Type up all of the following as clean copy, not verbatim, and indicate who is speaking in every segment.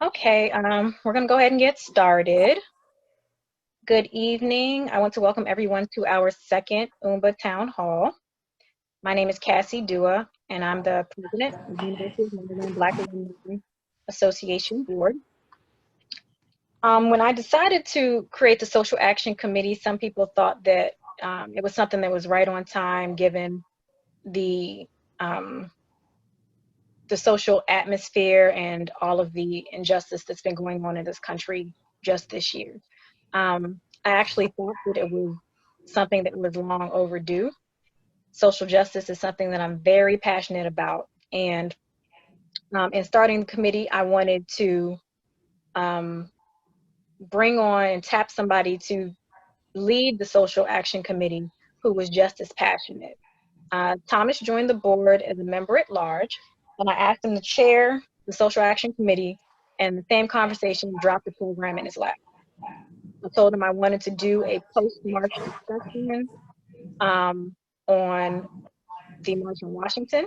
Speaker 1: Okay, we're going to go ahead and get started. Good evening. I want to welcome everyone to our second UMBA Town Hall. My name is Cassie Duah, and I'm the president of the University of Maryland Black Alumni Association Board. When I decided to create the Social Action Committee, some people thought that it was something that was right on time given the social atmosphere and all of the injustice that's been going on in this country just this year. I actually thought that it was something that was long overdue. Social justice is something that I'm very passionate about. And in starting the committee, I wanted to bring on and tap somebody to lead the Social Action Committee who was just as passionate. Thomas joined the board as a member at large, and I asked him to chair the Social Action Committee, and the same conversation dropped the program in his lap. I told him I wanted to do a post-March discussion on the March on Washington,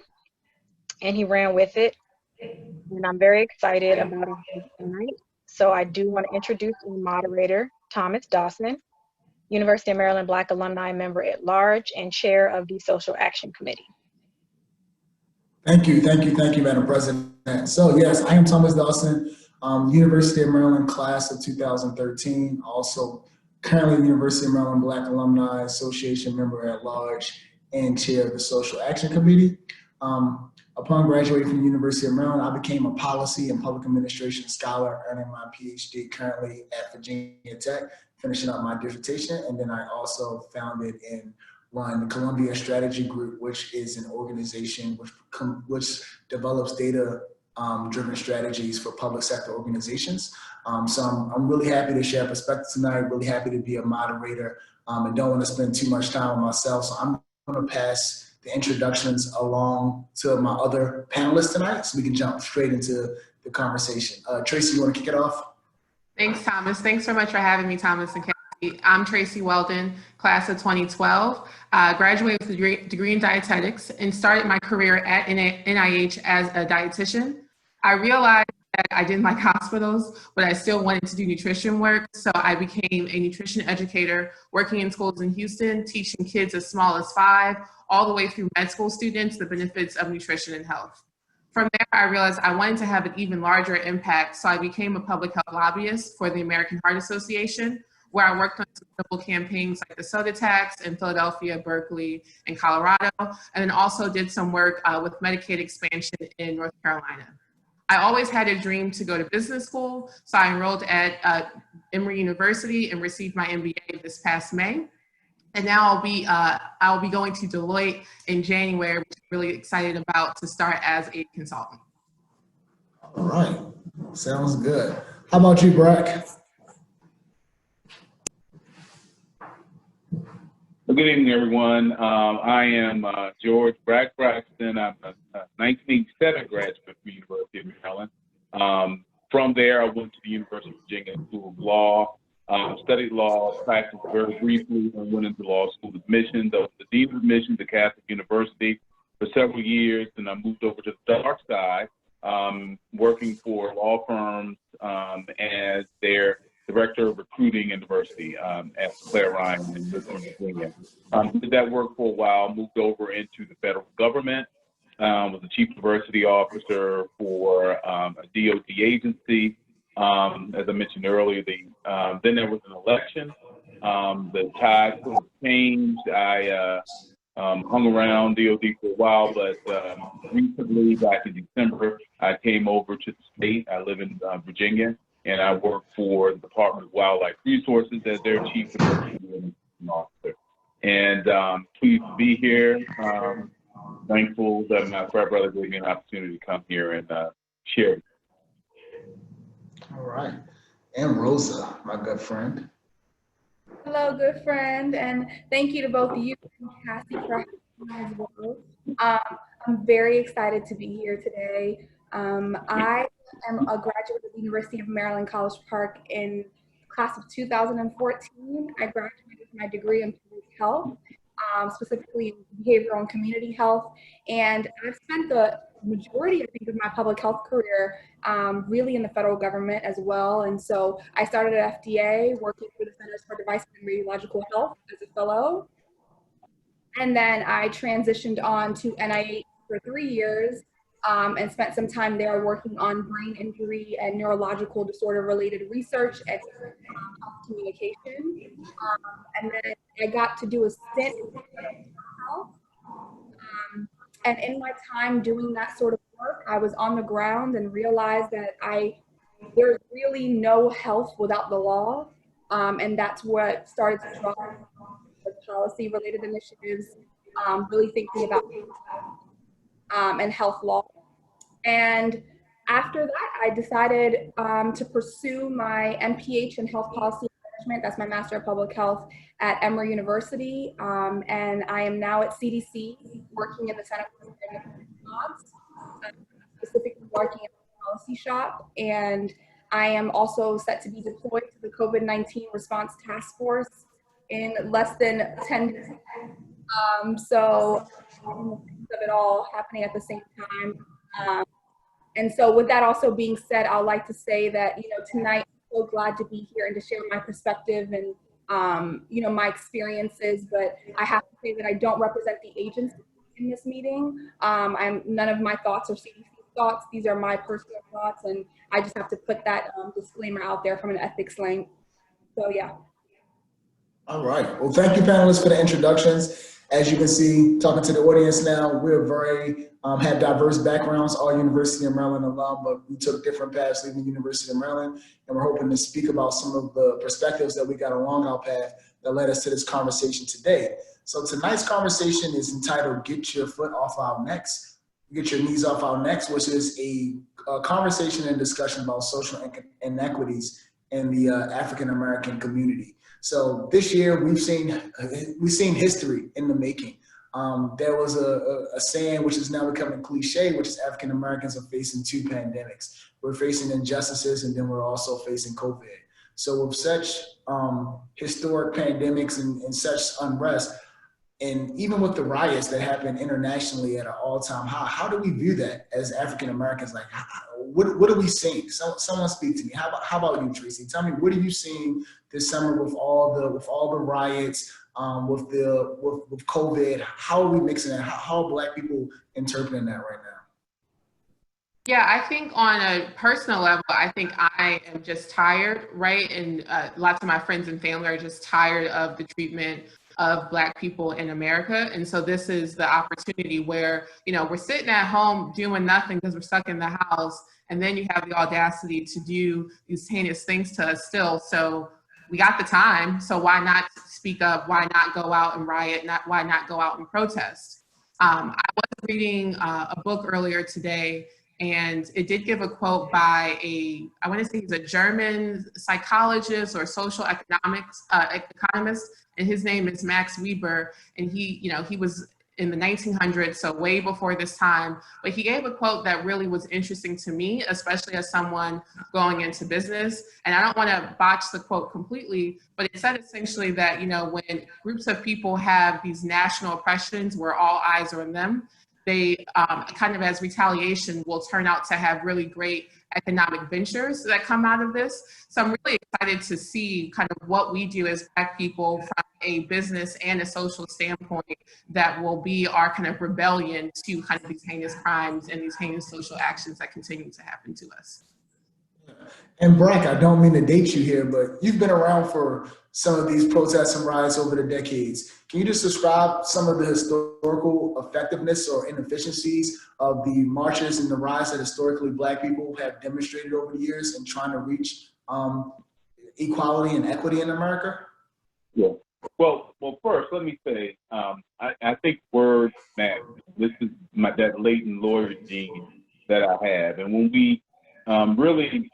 Speaker 1: and he ran with it, and I'm very excited about it tonight. So I do want to introduce the moderator, Thomas Dawson, University of Maryland Black Alumni member at large and chair of the Social Action Committee.
Speaker 2: Thank you, Madam President. So yes, I am Thomas Dawson, University of Maryland class of 2013, also currently University of Maryland Black Alumni Association member at large and chair of the Social Action Committee. Upon graduating from the University of Maryland, I became a policy and public administration scholar, earning my PhD currently at Virginia Tech, finishing up my dissertation, and then I also founded and run the Columbia Strategy Group, which is an organization which develops data-driven strategies for public sector organizations. So I'm really happy to share perspective tonight, really happy to be a moderator, and don't want to spend too much time on myself. So I'm going to pass the introductions along to my other panelists tonight so we can jump straight into the conversation. Tracy, you want to kick it off?
Speaker 3: Thanks, Thomas. Thanks so much for having me, Thomas and Cassie. I'm Tracy Weldon, class of 2012. Graduated with a degree in dietetics and started my career at NIH as a dietitian. I realized that I didn't like hospitals, but I still wanted to do nutrition work. So I became a nutrition educator working in schools in Houston, teaching kids as small as 5, all the way through med school students, the benefits of nutrition and health. From there, I realized I wanted to have an even larger impact, so I became a public health lobbyist for the American Heart Association, where I worked on some notable campaigns like the soda tax in Philadelphia, Berkeley, and Colorado, and then also did some work with Medicaid expansion in North Carolina. I always had a dream to go to business school, so I enrolled at Emory University and received my MBA this past May. And now I'll be going to Deloitte in January, which I'm really excited about to start as a consultant.
Speaker 2: All right, sounds good. How about you, BRAK?
Speaker 4: Well, good evening, everyone. I am George Braxton. I'm a 1987 graduate from the University of Maryland. From there, I went to the University of Virginia School of Law. Studied law, practiced very briefly, and went into law school admissions. I was the dean of admissions at Catholic University for several years, and I moved over to the dark side, working for law firms as their director of recruiting and diversity at Claire Ryan in Richmond, Virginia. Did that work for a while, moved over into the federal government, was the chief diversity officer for a DOD agency. As I mentioned earlier, then there was an election. The tide sort of changed. I hung around DOD for a while, but recently, back in December, I came over to the state. I live in Virginia, and I work for the Department of Wildlife Resources as their chief diversity officer. And pleased to be here. Thankful that my frat brother gave me an opportunity to come here and share.
Speaker 2: All right, and Rosa, my good friend.
Speaker 5: Hello, good friend, and thank you to both you and Cassie for having me as well. I'm very excited to be here today. I am a graduate of the University of Maryland College Park in class of 2014. I graduated with my degree in public health, specifically in behavioral and community health. And I've spent the majority, I think, of my public health career really in the federal government as well. And so I started at FDA working for the Centers for Devices and Radiological Health as a fellow. And then I transitioned on to NIH for 3 years and spent some time there working on brain injury and neurological disorder related research and health communication. And then I got to do a stint in health. And in my time doing that sort of work, I was on the ground and realized that there's really no health without the law. And that's what started to draw policy related initiatives, really thinking about and health law. And after that, I decided to pursue my MPH in health policy management. That's my Master of Public Health at Emory University. And I am now at CDC working in the Center for Response, specifically working in the policy shop. And I am also set to be deployed to the COVID-19 response task force in less than 10 days. So of it all happening at the same time. And so with that also being said, I'd like to say that, tonight I'm so glad to be here and to share my perspective and, my experiences, but I have to say that I don't represent the agency in this meeting. None of my thoughts are CDC thoughts. These are my personal thoughts, and I just have to put that disclaimer out there from an ethics lane. So yeah.
Speaker 2: All right. Well, thank you, panelists, for the introductions. As you can see, talking to the audience now, we're have diverse backgrounds, all University of Maryland alum, but we took different paths leaving the University of Maryland, and we're hoping to speak about some of the perspectives that we got along our path that led us to this conversation today. So tonight's conversation is entitled "Get Your Foot Off Our Necks, Get Your Knees Off Our Necks," which is a conversation and discussion about social inequities in the African American community. So this year we've seen history in the making. There was a saying which is now becoming cliche, which is African Americans are facing 2 pandemics. We're facing injustices, and then we're also facing COVID. So with such historic pandemics and such unrest, and even with the riots that happen internationally at an all-time high, how do we view that as African Americans? Like, what are we seeing? Someone speak to me. How about you, Tracy? Tell me, what are you seeing this summer with all the riots, with COVID? How are we mixing that? How are Black people interpreting that right now?
Speaker 3: Yeah, I think on a personal level, I think I am just tired, right? And lots of my friends and family are just tired of the treatment of Black people in America. And so this is the opportunity where, we're sitting at home doing nothing because we're stuck in the house. And then you have the audacity to do these heinous things to us still. So we got the time. So why not speak up? Why not go out and riot? Why not go out and protest? I was reading a book earlier today, and it did give a quote by I want to say he's a German psychologist or social economist, and his name is Max Weber. And he was in the 1900s, so way before this time. But he gave a quote that really was interesting to me, especially as someone going into business. And I don't want to botch the quote completely, but it said essentially that, when groups of people have these national oppressions where all eyes are on them, they kind of as retaliation will turn out to have really great economic ventures that come out of this. So I'm really excited to see kind of what we do as Black people from a business and a social standpoint that will be our kind of rebellion to kind of these heinous crimes and these heinous social actions that continue to happen to us.
Speaker 2: And BRAK, I don't mean to date you here, but you've been around for some of these protests and riots over the decades. Can you just describe some of the historical effectiveness or inefficiencies of the marches and the riots that historically Black people have demonstrated over the years in trying to reach equality and equity in America?
Speaker 4: Yeah. Well, first, let me say, I think word matters. This is that latent lawyer gene that I have. And when we really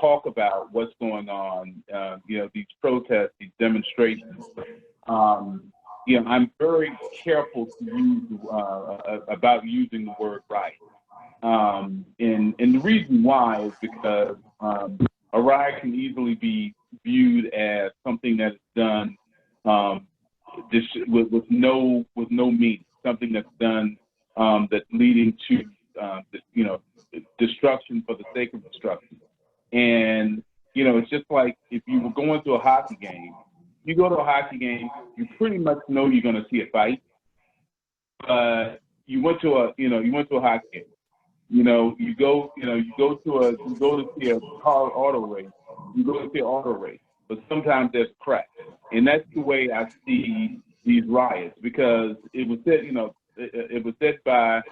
Speaker 4: talk about what's going on, these protests, these demonstrations, I'm very careful to use about using the word right. And the reason why is because a riot can easily be viewed as something that is done with no meaning, something that's done that's leading to destruction for the sake of destruction. And it's just like if you were going to a hockey game. You go to a hockey game, you pretty much know you're going to see a fight. But you went to a hockey game. You go to see a car auto race. You go to see an auto race, but sometimes there's crack, and that's the way I see these riots, because it was said, it was said by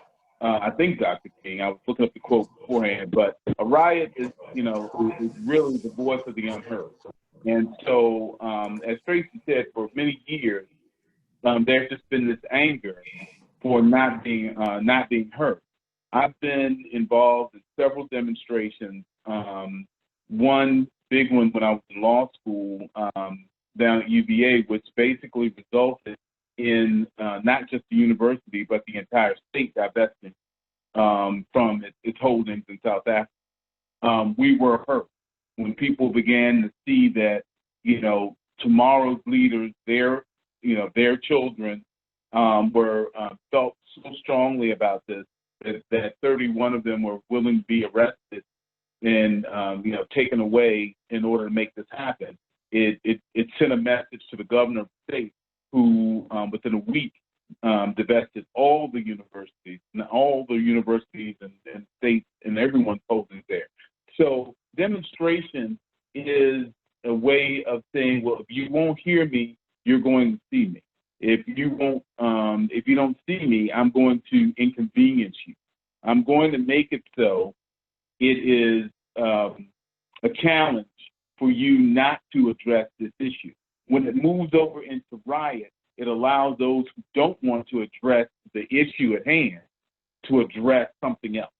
Speaker 4: I think Dr. King. I was looking up the quote beforehand, but a riot is is really the voice of the unheard. And so, as Tracy said, for many years, there's just been this anger for not being heard. I've been involved in several demonstrations. One big one when I was in law school down at UVA, which basically resulted in not just the university, but the entire state divesting from its holdings in South Africa. We were hurt when people began to see that, tomorrow's leaders, their children were felt so strongly about this that 31 of them were willing to be arrested and taken away in order to make this happen. It sent a message to the governor of the state, who within a week divested all the universities and states and everyone's holdings there. So demonstration is a way of saying, well, if you won't hear me, you're going to see me. If you don't see me, I'm going to inconvenience you. I'm going to make it so it is a challenge for you not to address this issue. When it moves over into riot, it allows those who don't want to address the issue at hand to address something else.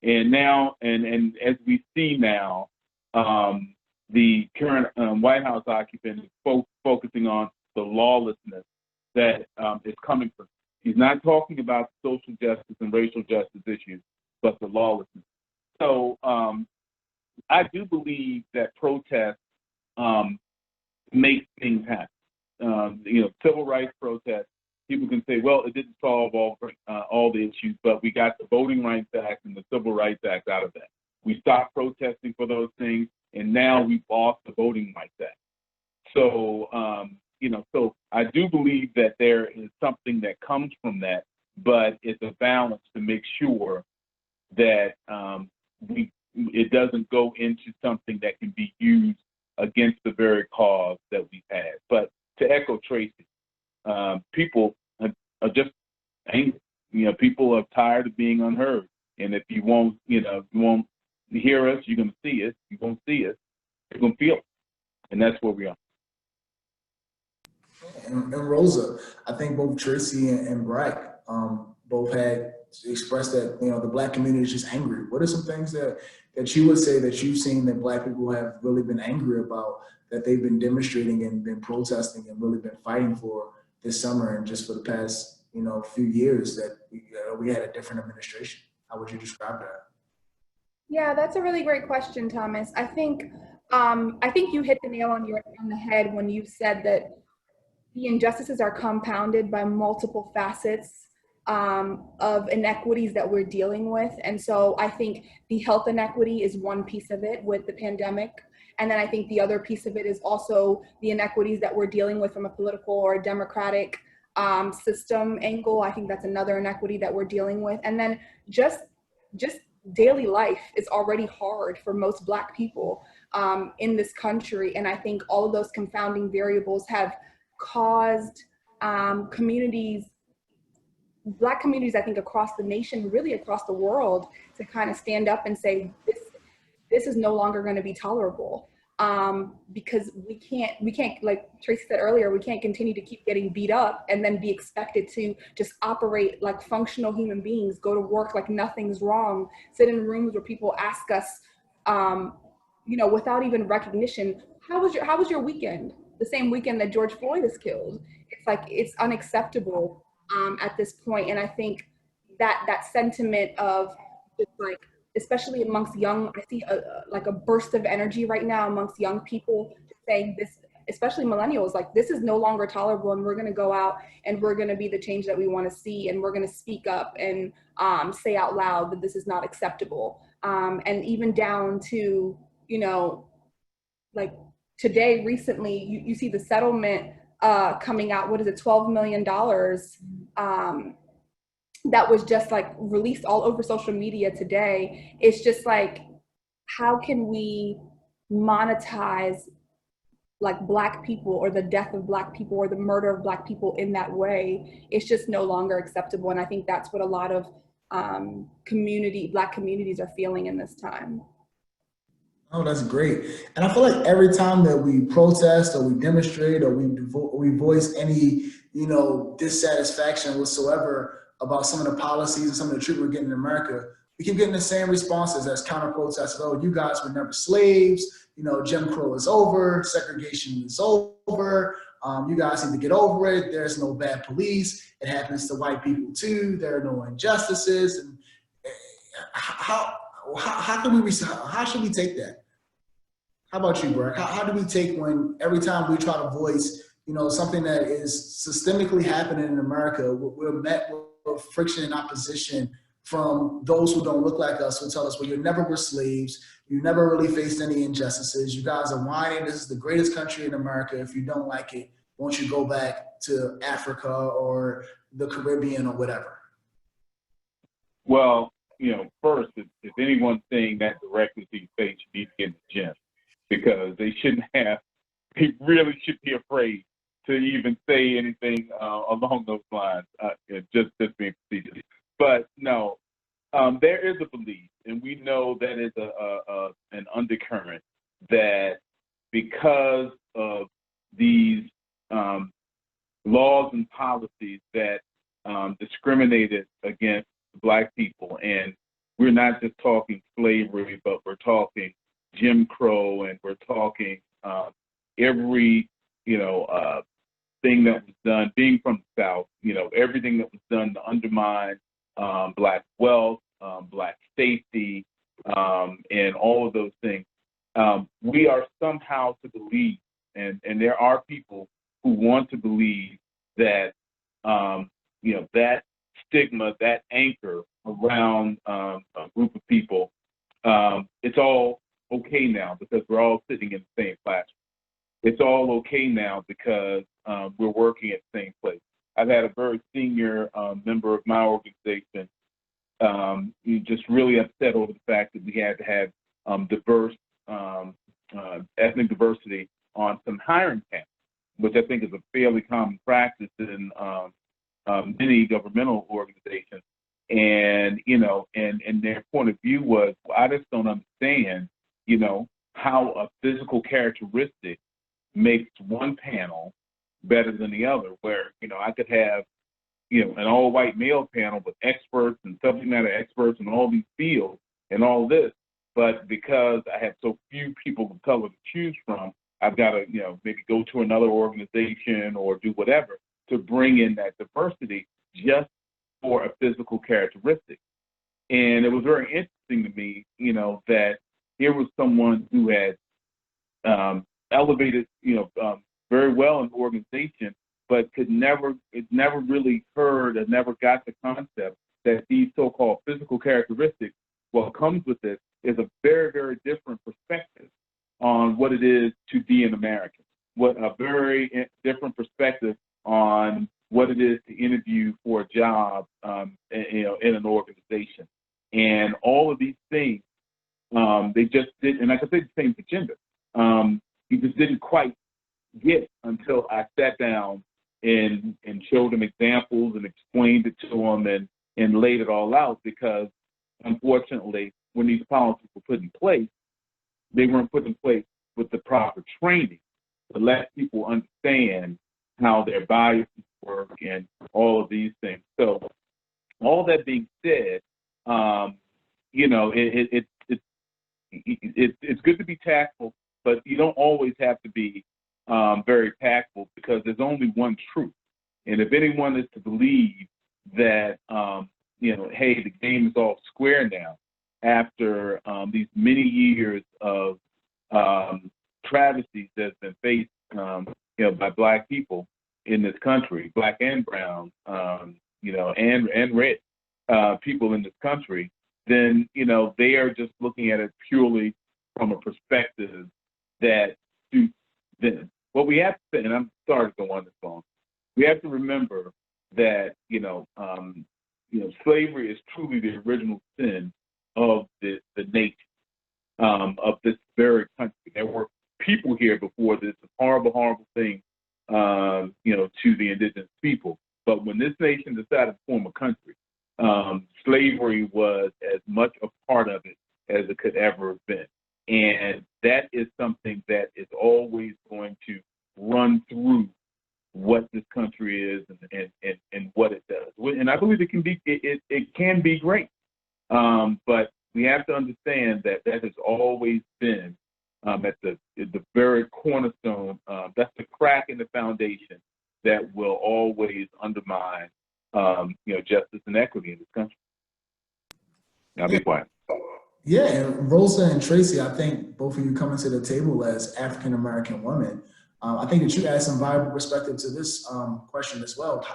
Speaker 4: And now, and as we see now, the current White House occupant is focusing on the lawlessness that is coming from. He's not talking about social justice and racial justice issues, but the lawlessness. So I do believe that protests make things happen. Civil rights protests, people can say, well, it didn't solve all the issues, but we got the Voting Rights Act and the Civil Rights Act out of that. We stopped protesting for those things, and now we've lost the Voting Rights Act. So, so I do believe that there is something that comes from that, but it's a balance to make sure that it doesn't go into something that can be used against the very cause that we've had. But to echo Tracy, people are just angry. People are tired of being unheard. And if you won't hear us, you're going to see it. You won't see it, you're going to feel it. And that's where we are.
Speaker 2: And Rosa, I think both Tracy and BRAK both had expressed that the Black community is just angry. What are some things that you would say that you've seen that Black people have really been angry about, that they've been demonstrating and been protesting and really been fighting for this summer and just for the past few years that we had a different administration? How would you describe that?
Speaker 5: Yeah, that's a really great question, Thomas. I think you hit the nail on the head when you said that the injustices are compounded by multiple facets of inequities that we're dealing with. And so I think the health inequity is one piece of it with the pandemic. And then I think the other piece of it is also the inequities that we're dealing with from a political or democratic system angle. I think that's another inequity that we're dealing with. And then just daily life is already hard for most Black people in this country. And I think all of those confounding variables have caused Black communities, I think, across the nation, really across the world, to kind of stand up and say, this is no longer going to be tolerable. Because we can't, like Tracy said earlier, we can't continue to keep getting beat up and then be expected to just operate like functional human beings, go to work like nothing's wrong, sit in rooms where people ask us, without even recognition, how was your weekend? The same weekend that George Floyd is killed. It's like, it's unacceptable at this point. And I think that sentiment of just like, especially amongst young, I see a burst of energy right now amongst young people saying especially millennials, like this is no longer tolerable, and we're going to go out and we're going to be the change that we want to see, and we're going to speak up and say out loud that this is not acceptable. And even down to, you know, like today, recently, you see the settlement coming out, what is it, $12 million that was just like released all over social media today. It's just like, how can we monetize like Black people, or the death of Black people, or the murder of Black people in that way? It's just no longer acceptable. And I think that's what a lot of Black communities are feeling in this time.
Speaker 2: Oh, that's great. And I feel like every time that we protest or we demonstrate or we voice any, you know, dissatisfaction whatsoever about some of the policies and some of the treatment we're getting in America, we keep getting the same responses as counter protests. Oh, you guys were never slaves. You know, Jim Crow is over. Segregation is over. You guys need to get over it. There's no bad police. It happens to white people too. There are no injustices. And how should we take that? How about you, Barack? How do we take when every time we try to voice, you know, something that is systemically happening in America, we're met with friction and opposition from those who don't look like us, who tell us, well, you never were slaves, you never really faced any injustices, you guys are whining, this is the greatest country in America, if you don't like it, won't you go back to Africa or the Caribbean or whatever?
Speaker 4: Well, you know, first, if anyone's saying that directly to your face, you need to get in the gym, because they really should be afraid to even say anything along those lines, just being facetious. But no, there is a belief, and we know that is an undercurrent, that because of these laws and policies that discriminated against Black people, and we're not just talking slavery, but we're talking Jim Crow, and we're talking every, you know, thing that was done, being from the South, you know, everything that was done to undermine Black wealth, Black safety, and all of those things. We are somehow to believe, and there are people who want to believe that, you know, that stigma, that anchor around a group of people, it's all okay now because we're all sitting in the same classroom. It's all okay now because we're working at the same place. I've had a very senior member of my organization just really upset over the fact that we had to have diverse ethnic diversity on some hiring panels, which I think is a fairly common practice in many governmental organizations. And, you know, and their point of view was, well, I just don't understand, you know, how a physical characteristic makes one panel better than the other, where, you know, I could have, you know, an all-white male panel with experts and subject matter experts in all these fields and all this, but because I have so few people of color to choose from, I've got to, you know, maybe go to another organization or do whatever to bring in that diversity just for a physical characteristic. And it was very interesting to me, you know, that here was someone who had elevated, you know, very well in the organization, but it never really heard and never got the concept that these so-called physical characteristics, what comes with it is a very, very different perspective on what it is to be an American, what a very different perspective on what it is to interview for a job, you know, in an organization. And all of these things, they just did, and I could say the same for gender. You just didn't quite get until I sat down and showed them examples and explained it to them and laid it all out, because unfortunately, when these policies were put in place, they weren't put in place with the proper training to let people understand how their biases work and all of these things. So all that being said, you know, it's good to be tactful, but you don't always have to be very tactful, because there's only one truth. And if anyone is to believe that, you know, hey, the game is all square now after these many years of travesties that's been faced Black people in this country, Black and brown, you know, and red people in this country, then, you know, they are just looking at it purely from a perspective that suits them. What we have to, and I'm sorry to go on this long, we have to remember that, slavery is truly the original sin of the nation, of this very country. There were people here before this horrible, horrible thing, to the indigenous people. But when this nation decided to form a country, slavery was as much a part of it as it could ever have been. And that is something that is always going to run through what this country is and what it does. And I believe it can be great. But we have to understand that has always been at the very cornerstone. That's the crack in the foundation that will always undermine justice and equity in this country. I'll be quiet.
Speaker 2: Yeah, and Rosa and Tracy, I think both of you coming to the table as African-American women, I think that you add some valuable perspective to this question as well.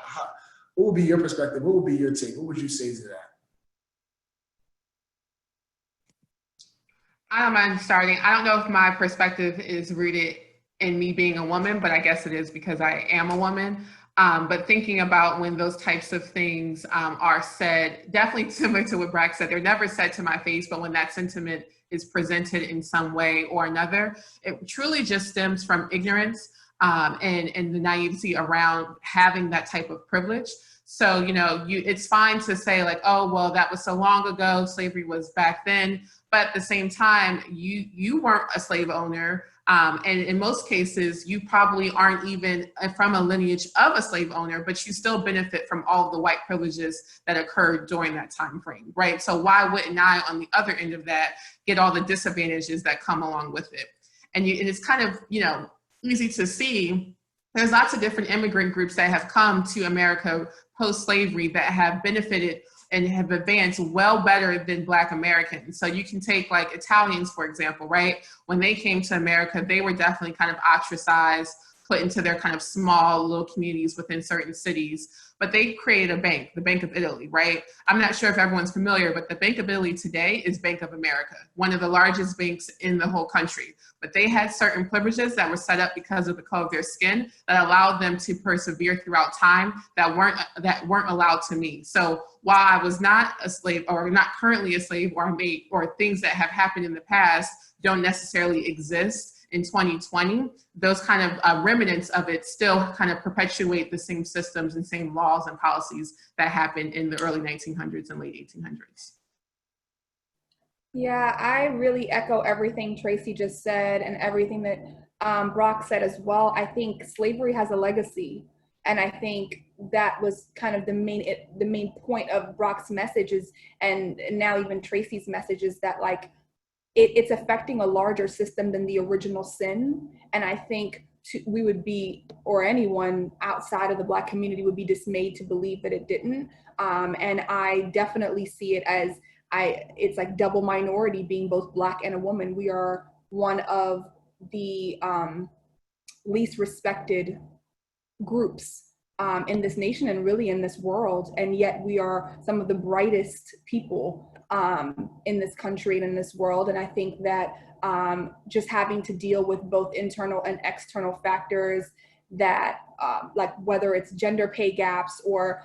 Speaker 2: What would be your perspective? What would be your take? What would you say to that?
Speaker 3: I don't mind starting. I don't know if my perspective is rooted in me being a woman, but I guess it is because I am a woman. But thinking about when those types of things are said, definitely similar to what BRAK said, they're never said to my face, but when that sentiment is presented in some way or another, it truly just stems from ignorance and the naivety around having that type of privilege. So, it's fine to say like, oh, well, that was so long ago, slavery was back then. But at the same time, you weren't a slave owner. And in most cases, you probably aren't even from a lineage of a slave owner, but you still benefit from all the white privileges that occurred during that time frame, right? So why wouldn't I, on the other end of that, get all the disadvantages that come along with it? And it's kind of, easy to see. There's lots of different immigrant groups that have come to America post-slavery that have benefited and have advanced well better than Black Americans. So you can take like Italians, for example, right? When they came to America, they were definitely kind of ostracized, put into their kind of small little communities within certain cities. But they created a bank, the Bank of Italy, right? I'm not sure if everyone's familiar, but the Bank of Italy today is Bank of America, one of the largest banks in the whole country. But they had certain privileges that were set up because of the color of their skin that allowed them to persevere throughout time that weren't allowed to me. So while I was not a slave or not currently a slave or things that have happened in the past don't necessarily exist in 2020, those kind of remnants of it still kind of perpetuate the same systems and same laws and policies that happened in the early 1900s and late 1800s.
Speaker 5: Yeah, I really echo everything Tracy just said and everything that BRAK said as well. I think slavery has a legacy, and I think that was kind of the main point of BRAK's messages, and now even Tracy's message is that like it's affecting a larger system than the original sin. And I think we would be, or anyone outside of the Black community would be dismayed to believe that it didn't. And I definitely see it as it's like double minority being both Black and a woman. We are one of the least respected groups in this nation and really in this world. And yet we are some of the brightest people in this country and in this world. And I think that just having to deal with both internal and external factors that like whether it's gender pay gaps or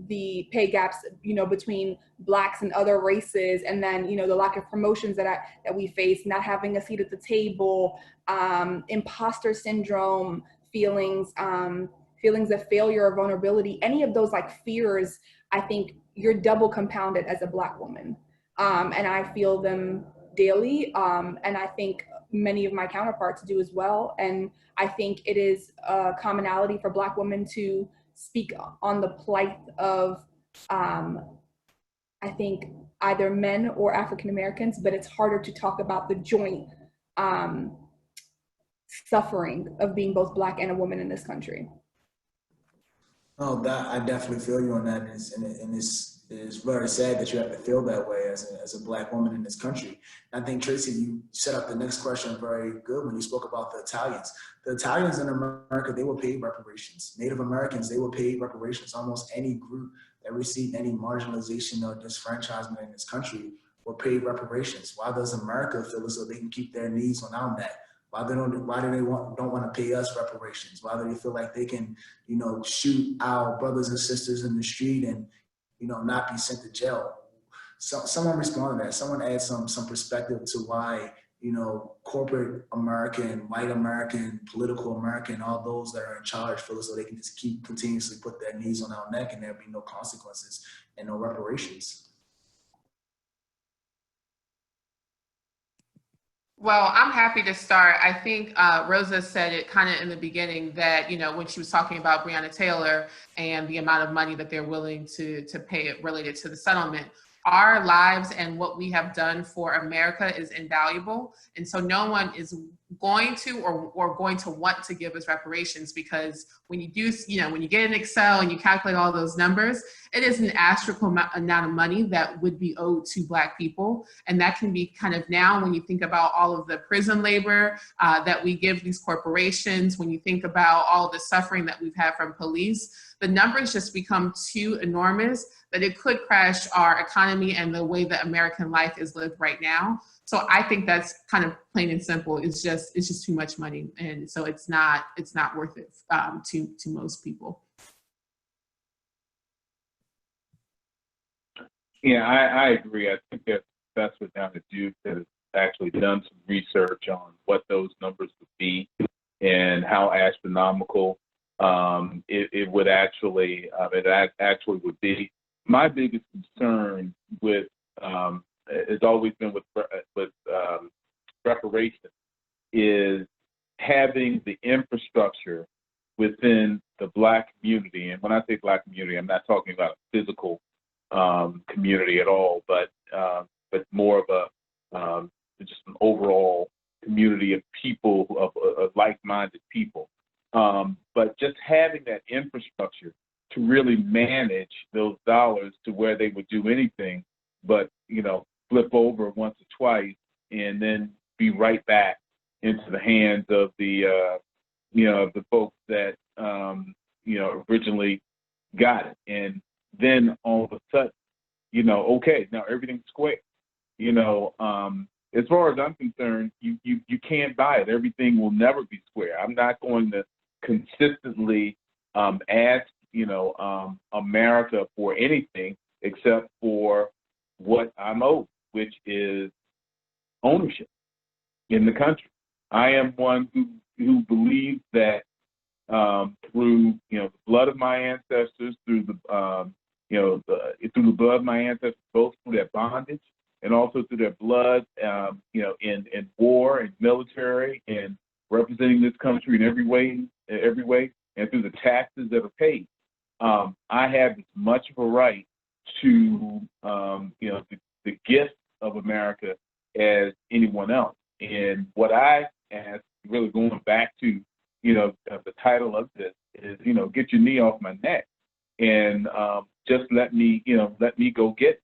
Speaker 5: the pay gaps, between Blacks and other races, and then, the lack of promotions that we face, not having a seat at the table, imposter syndrome, feelings of failure or vulnerability, any of those like fears, I think you're double compounded as a Black woman. And I feel them daily. And I think many of my counterparts do as well. And I think it is a commonality for Black women to speak on the plight of, I think, either men or African Americans, but it's harder to talk about the joint suffering of being both Black and a woman in this country.
Speaker 2: Oh, that I definitely feel you on that, and it's very sad that you have to feel that way as a Black woman in this country. And I think Tracy, you set up the next question very good when you spoke about the Italians. The Italians in America, they were paid reparations. Native Americans, they were paid reparations. Almost any group that received any marginalization or disfranchisement in this country were paid reparations. Why does America feel as though they can keep their knees on our neck? Why do they don't want to pay us reparations? Why do they feel like they can, shoot our brothers and sisters in the street and, not be sent to jail? So someone respond to that. Someone add some perspective to why, corporate American, white American, political American, all those that are in charge feel as though they can just keep continuously put their knees on our neck and there'll be no consequences and no reparations.
Speaker 3: Well, I'm happy to start. I think Rosa said it kind of in the beginning that, when she was talking about Breonna Taylor and the amount of money that they're willing to pay it related to the settlement. Our lives and what we have done for America is invaluable. And so no one is going to or going to want to give us reparations, because when you do, when you get in Excel and you calculate all those numbers, it is an astronomical amount of money that would be owed to Black people. And that can be kind of, now when you think about all of the prison labor that we give these corporations, when you think about all the suffering that we've had from police, the numbers just become too enormous that it could crash our economy and the way that American life is lived right now. So I think that's kind of plain and simple. It's just too much money, and so it's not worth it to most people.
Speaker 4: Yeah, I agree. I think that's what down to Duke that has actually done some research on what those numbers would be and how astronomical it would actually would be. My biggest concern with has always been with reparations is having the infrastructure within the Black community. And when I say Black community, I'm not talking about a physical community at all, but more of a just an overall community of people, of like-minded people. But just having that infrastructure to really manage those dollars to where they would do anything but, flip over once or twice and then be right back into the hands of the, of the folks that, originally got it. And then all of a sudden, okay, now everything's square. As far as I'm concerned, you can't buy it. Everything will never be square. I'm not going to consistently ask, America for anything except for what I'm owed, which is ownership in the country. I am one who believes that through the blood of my ancestors, through the through the blood of my ancestors, both through their bondage and also through their blood, in war and military and representing this country in every way, and through the taxes that are paid. I have as much of a right to, the gift of America as anyone else. And what I ask, really going back to, the title of this is, get your knee off my neck and just let me go get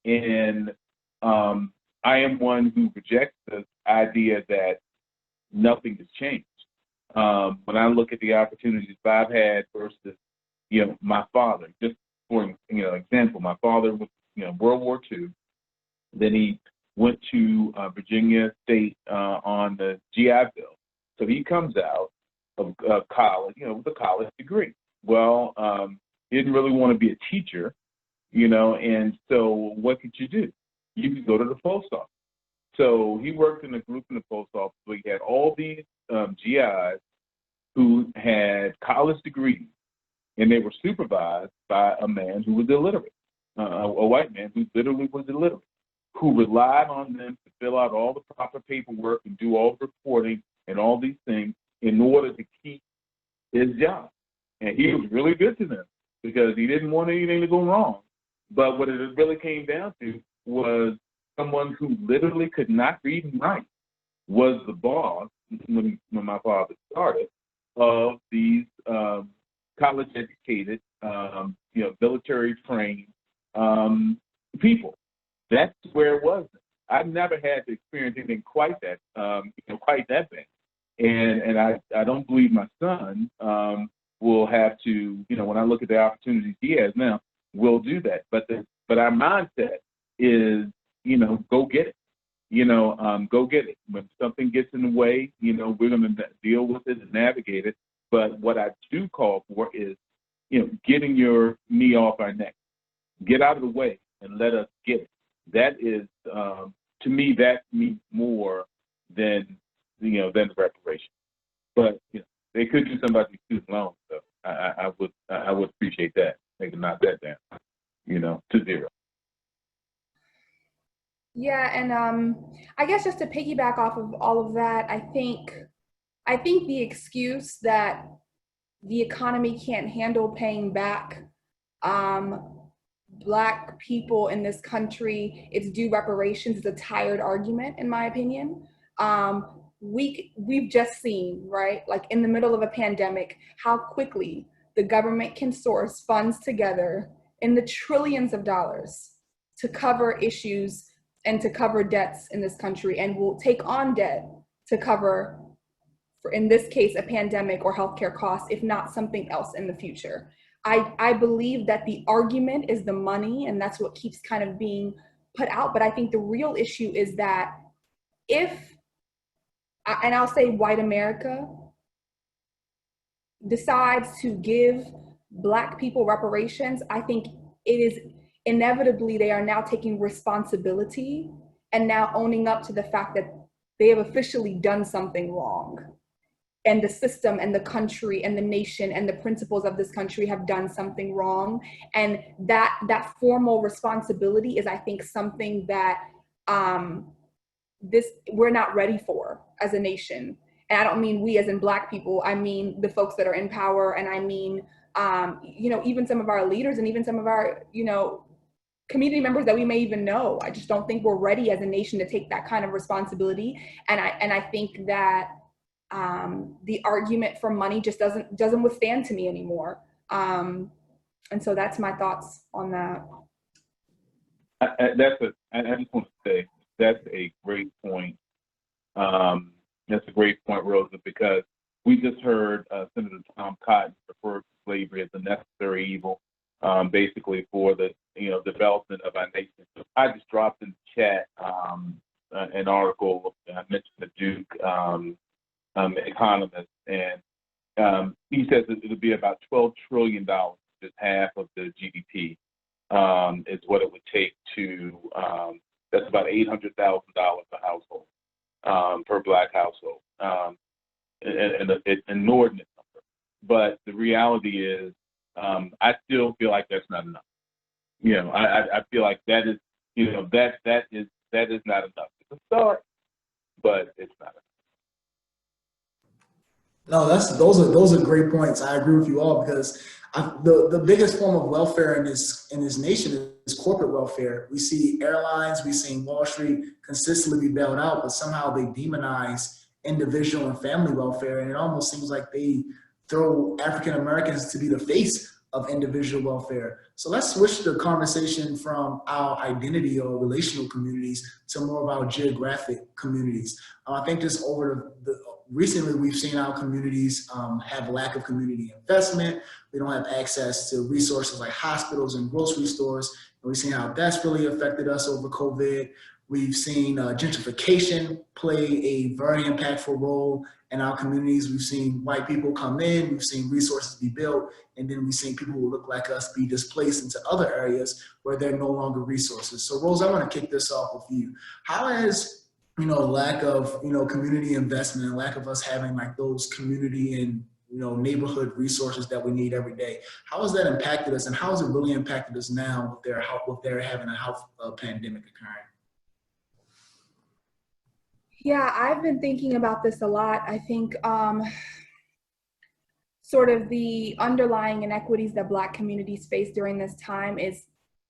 Speaker 4: it. And I am one who rejects the idea that nothing has changed. When I look at the opportunities I've had versus, my father, just for example, my father was, World War II. Then he went to Virginia State on the GI Bill. So he comes out of college, with a college degree. Well, he didn't really want to be a teacher, and so what could you do? You could go to the post office. So he worked in a group in the post office where he had all these GIs who had college degrees, and they were supervised by a man who was illiterate, a white man who literally was illiterate, who relied on them to fill out all the proper paperwork and do all the reporting and all these things in order to keep his job. And he was really good to them because he didn't want anything to go wrong. But what it really came down to was someone who literally could not read and write was the boss, when my father started, of these college-educated military trained people. That's where it was. I've never had to experience anything quite that bad. And I don't believe my son will have to, when I look at the opportunities he has now, will do that. But our mindset is, go get it. Go get it. When something gets in the way, we're going to deal with it and navigate it. But what I do call for is, getting your knee off our neck. Get out of the way and let us get it. That is, to me, that means more than the reparation. But they could do something about these student loans. So I would appreciate that. They can knock that down, to zero.
Speaker 5: Yeah, and I guess just to piggyback off of all of that, I think the excuse that the economy can't handle paying back Black people in this country, it's due reparations, is a tired argument, in my opinion. We've just seen, right, like in the middle of a pandemic, how quickly the government can source funds together in the trillions of dollars to cover issues and to cover debts in this country, and will take on debt to cover, for in this case, a pandemic or healthcare costs, if not something else in the future. I believe that the argument is the money, and that's what keeps kind of being put out. But I think the real issue is that if, and I'll say white America, decides to give Black people reparations, I think it is inevitably they are now taking responsibility and now owning up to the fact that they have officially done something wrong. And the system and the country and the nation and the principles of this country have done something wrong. And that formal responsibility is, I think, something that we're not ready for as a nation. And I don't mean we as in Black people, I mean the folks that are in power, and I mean, even some of our leaders and even some of our, community members that we may even know. I just don't think we're ready as a nation to take that kind of responsibility. And I think that the argument for money just doesn't withstand to me anymore. And so that's my thoughts on that.
Speaker 4: I just want to say that's a great point. That's a great point, Rosa, because we just heard Senator Tom Cotton refer to slavery as a necessary evil, basically for the development of our nation. So I just dropped in the chat an article I mentioned the Duke economist, and he says that it'll be about $12 trillion, just half of the GDP, is what it would take to. That's about $800,000 a household, per Black household, and an inordinate number. But the reality is, I still feel like that's not enough. I feel like that is, that is not enough. It's a start, but it's not enough.
Speaker 2: No, those are great points. I agree with you all, because the biggest form of welfare in this nation is corporate welfare. We see airlines, we see Wall Street consistently be bailed out, but somehow they demonize individual and family welfare, and it almost seems like they throw African Americans to be the face of individual welfare. So let's switch the conversation from our identity or relational communities to more of our geographic communities. I think just recently we've seen our communities have lack of community investment. We don't have access to resources like hospitals and grocery stores. And we've seen how that's really affected us over COVID. We've seen gentrification play a very impactful role in our communities. We've seen white people come in, we've seen resources be built, and then we've seen people who look like us be displaced into other areas where they're no longer resources. So Rose, I want to kick this off with you. How has lack of community investment and lack of us having like those community and neighborhood resources that we need every day, how has that impacted us, and how has it really impacted us now with their having a health pandemic occurring?
Speaker 5: Yeah, I've been thinking about this a lot. I think sort of the underlying inequities that Black communities face during this time is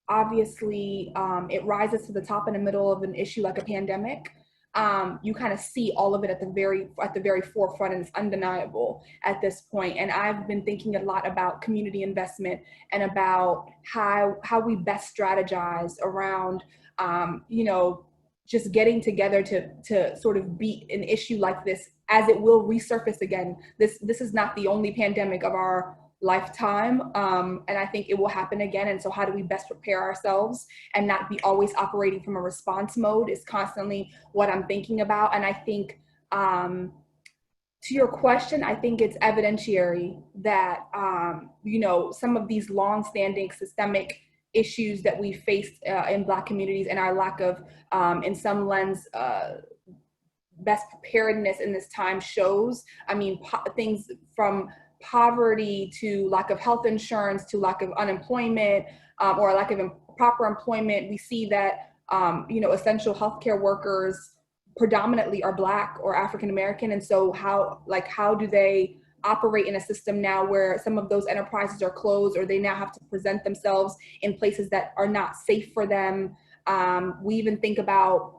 Speaker 5: obviously, it rises to the top in the middle of an issue like a pandemic. you kind of see all of it at the very forefront, and it's undeniable at this point. And I've been thinking a lot about community investment and about how we best strategize around, just getting together to sort of beat an issue like this, as it will resurface again. This is not the only pandemic of our lifetime, and I think it will happen again. And so how do we best prepare ourselves and not be always operating from a response mode is constantly what I'm thinking about. And I think, to your question, I think it's evidentiary that, some of these longstanding systemic issues that we face in Black communities, and our lack of, in some lens, best preparedness in this time shows. I mean, things from poverty to lack of health insurance to lack of unemployment, or lack of proper employment. We see that, essential healthcare workers predominantly are Black or African American. And so how do they operate in a system now where some of those enterprises are closed, or they now have to present themselves in places that are not safe for them? We even think about,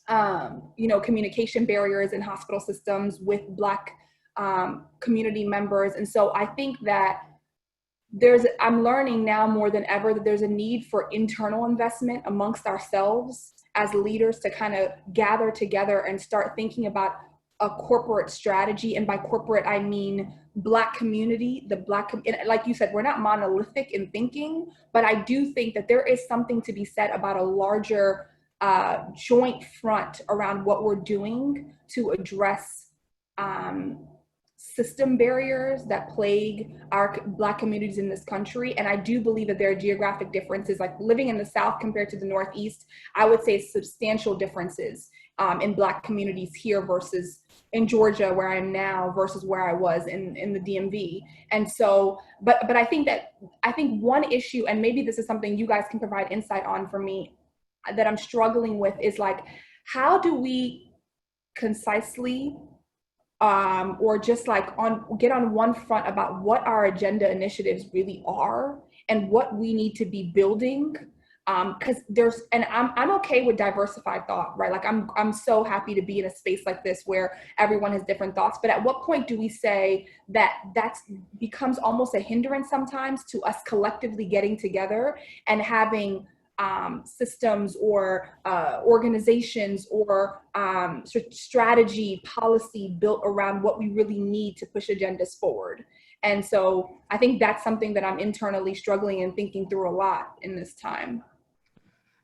Speaker 5: communication barriers in hospital systems with Black community members. And so I think that I'm learning now more than ever that there's a need for internal investment amongst ourselves as leaders to kind of gather together and start thinking about a corporate strategy. And by corporate, I mean Black community, like you said, we're not monolithic in thinking, but I do think that there is something to be said about a larger joint front around what we're doing to address system barriers that plague our Black communities in this country. And I do believe that there are geographic differences, like living in the South compared to the Northeast. I would say substantial differences in Black communities here versus in Georgia, where I am now, versus where I was in the DMV. And so, but I think one issue, and maybe this is something you guys can provide insight on for me, that I'm struggling with, is like, how do we concisely or just like get on one front about what our agenda initiatives really are and what we need to be building, because I'm okay with diversified thought, right? Like I'm so happy to be in a space like this where everyone has different thoughts, but at what point do we say that becomes almost a hindrance sometimes to us collectively getting together and having systems or organizations or strategy, policy built around what we really need to push agendas forward? And so I think that's something that I'm internally struggling and thinking through a lot in this time.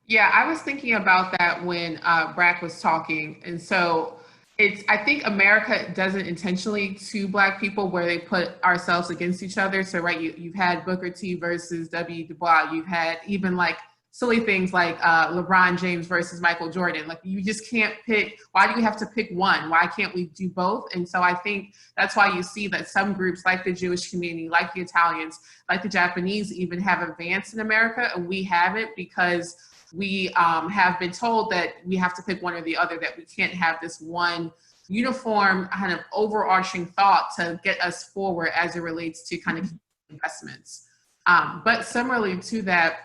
Speaker 3: Yeah, I was thinking about that when BRAK was talking. And so I think America does it intentionally to Black people, where they put ourselves against each other. So, right, you've had Booker T versus W. Du Bois. You've had even like silly things like LeBron James versus Michael Jordan. Like, you just can't pick. Why do you have to pick one? Why can't we do both? And so I think that's why you see that some groups like the Jewish community, like the Italians, like the Japanese even have advanced in America, and we haven't, because we have been told that we have to pick one or the other, that we can't have this one uniform kind of overarching thought to get us forward as it relates to kind of investments. But similarly to that,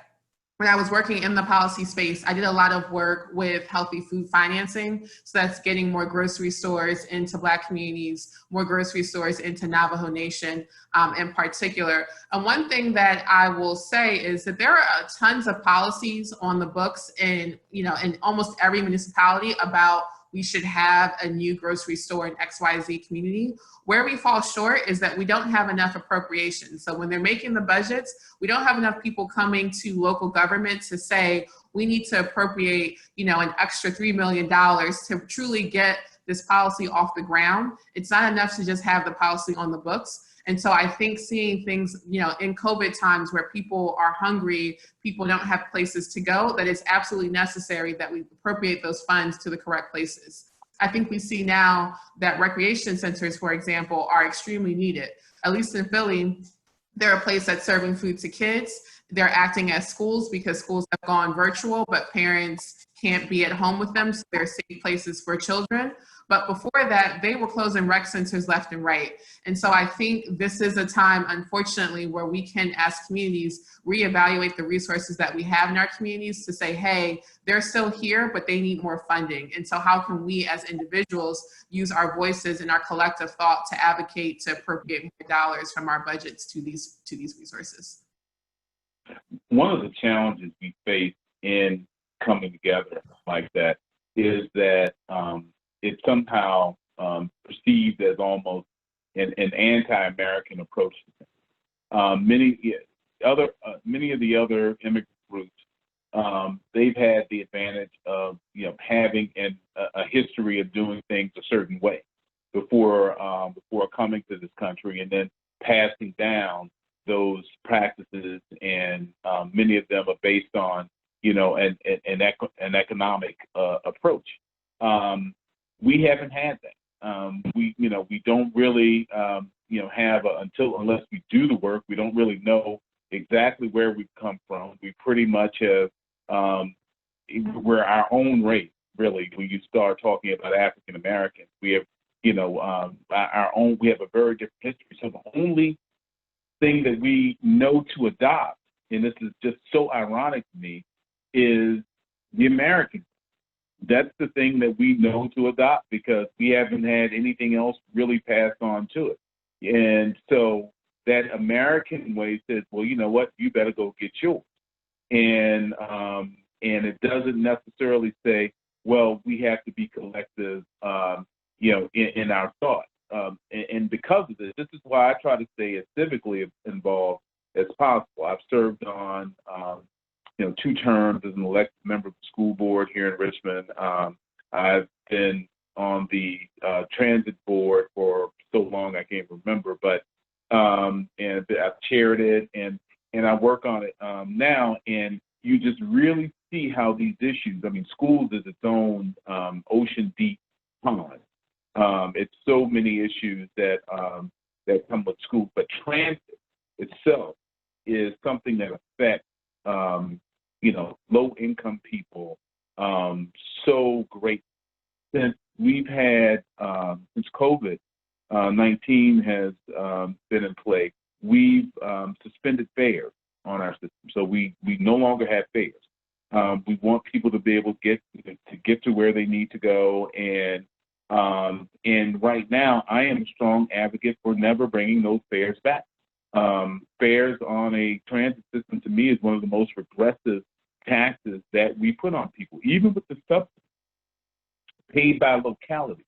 Speaker 3: when I was working in the policy space, I did a lot of work with healthy food financing. So that's getting more grocery stores into Black communities, more grocery stores into Navajo Nation in particular. And one thing that I will say is that there are tons of policies on the books in almost every municipality about we should have a new grocery store in XYZ community. Where we fall short is that we don't have enough appropriations. So when they're making the budgets, we don't have enough people coming to local government to say, we need to appropriate, an extra $3 million to truly get this policy off the ground. It's not enough to just have the policy on the books. And so I think seeing things, in COVID times where people are hungry, people don't have places to go, that it's absolutely necessary that we appropriate those funds to the correct places. I think we see now that recreation centers, for example, are extremely needed. At least in Philly, they're a place that's serving food to kids. They're acting as schools because schools have gone virtual, but parents can't be at home with them, so they're safe places for children. But before that, they were closing rec centers left and right. And so I think this is a time, unfortunately, where we can, as communities, reevaluate the resources that we have in our communities to say, hey, they're still here, but they need more funding. And so how can we as individuals use our voices and our collective thought to advocate to appropriate more dollars from our budgets to these resources?
Speaker 4: One of the challenges we face in coming together like that is that it's somehow perceived as almost an anti-American approach to things. Many of the other immigrant groups, they've had the advantage of having a history of doing things a certain way before coming to this country, and then passing down those practices, and many of them are based on an economic approach. We haven't had that. We don't really have unless we do the work, we don't really know exactly where we've come from. We pretty much have we're our own race, really. When you start talking about African Americans, we have our own. We have a very different history. So the only thing that we know to adopt, and this is just so ironic to me, is the American. That's the thing that we know to adopt because we haven't had anything else really passed on to it. And so that American way says, well, you know what, you better go get yours. And it doesn't necessarily say, well, we have to be collective, in our thought. And because of this is why I try to stay as civically involved as possible. I've served on, 2 terms as an elected member of the school board here in Richmond. I've been on the transit board for so long I can't remember, but and I've chaired it and I work on it now. And you just really see how these issues. I mean, schools is its own ocean deep pond. It's so many issues that come with schools, but transit itself is something that affects low income people so great. Since we've had since COVID-19 has been in play, we've suspended fares on our system, so we no longer have fares. We want people to be able to get to where they need to go, and right now, I am a strong advocate for never bringing those fares back. Fares on a transit system, to me, is one of the most regressive taxes that we put on people, even with the subsidy paid by locality.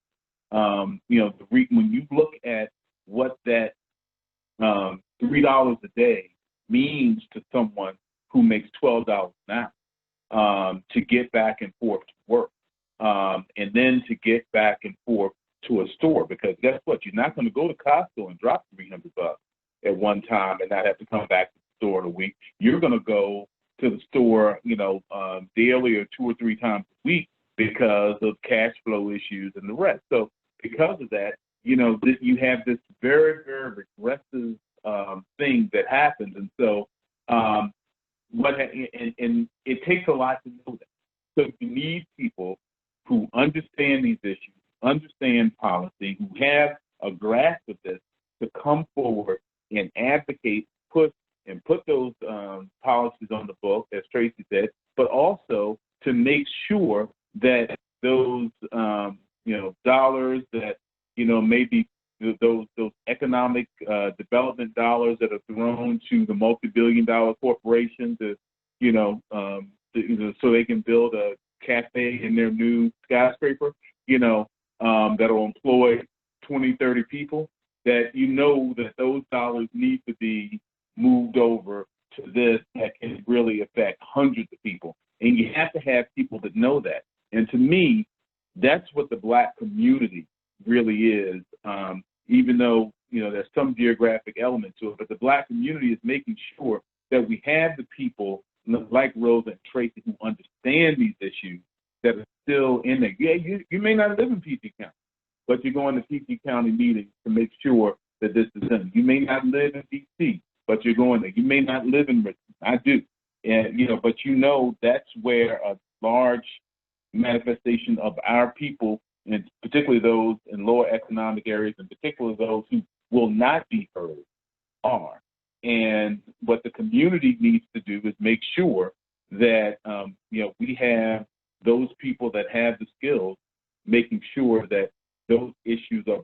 Speaker 4: When you look at what that $3 a day means to someone who makes $12 an hour to get back and forth to work. And then to get back and forth to a store, because guess what? You're not going to go to Costco and drop $300 at one time and not have to come back to the store in a week. You're going to go to the store, daily or 2 or 3 times a week because of cash flow issues and the rest. So because of that, you have this very, very regressive thing that happens. And so and it takes a lot to know that. So you need people who understand these issues, understand policy, who have a grasp of this, to come forward and advocate, put those policies on the book, as Tracy said, but also to make sure that those dollars that maybe those economic development dollars that are thrown to the multi-billion-dollar corporations, so they can build a cafe in their new skyscraper, that'll employ 20, 30 people, that that those dollars need to be moved over to this that can really affect hundreds of people. And you have to have people that know that. And to me, that's what the Black community really is, even though, there's some geographic element to it, but the Black community is making sure that we have the people like Rosa and Tracy who understand these issues that are still in there. Yeah, you may not live in PG County, but you're going to PG County meetings to make sure that this is done. You may not live in DC, but you're going there. You may not live in Richmond. I do. And, but that's where a large manifestation of our people and particularly those in lower economic areas, and particularly those who will not be heard, are. And what the community needs to do is make sure that we have those people that have the skills, making sure that those issues are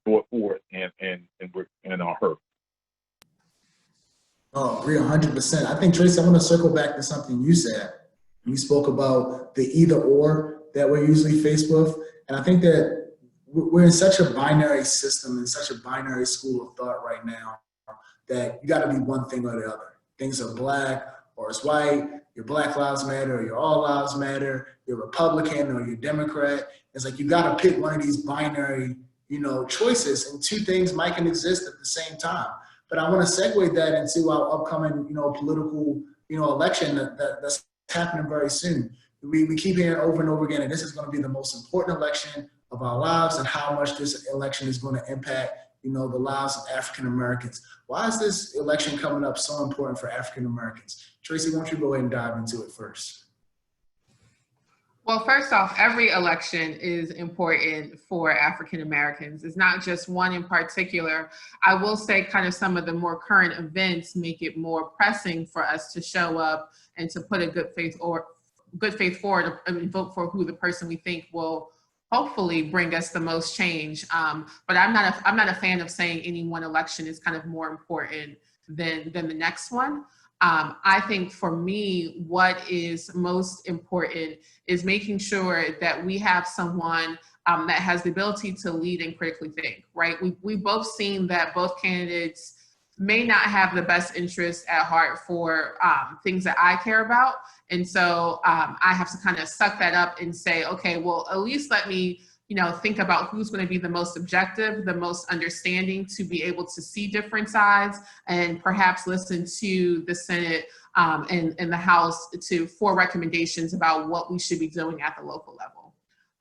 Speaker 4: brought forth and are heard.
Speaker 2: Oh, agree 100%. I think, Tracy, I want to circle back to something you said. You spoke about the either or that we're usually faced with. And I think that we're in such a binary system, in such a binary school of thought right now, that you got to be one thing or the other. Things are black or it's white, your Black Lives Matter or your All Lives Matter, you're Republican or you're Democrat. It's like you got to pick one of these binary, choices, and two things might can exist at the same time. But I want to segue that into our upcoming, political, election that's happening very soon. We keep hearing over and over again, and this is going to be the most important election of our lives, and how much this election is going to impact, the lives of African Americans. Why is this election coming up so important for African Americans? Tracy, why don't you go ahead and dive into it first?
Speaker 3: Well, first off, every election is important for African Americans. It's not just one in particular. I will say kind of some of the more current events make it more pressing for us to show up and to put a good faith forward and vote for who the person we think will hopefully bring us the most change. But I'm not a fan of saying any one election is kind of more important than the next one. I think for me, what is most important is making sure that we have someone that has the ability to lead and critically think, right? We've both seen that both candidates may not have the best interests at heart for things that I care about. And so I have to kind of suck that up and say, okay, well, at least let me think about who's going to be the most objective, the most understanding, to be able to see different sides, and perhaps listen to the Senate and the House for recommendations about what we should be doing at the local level.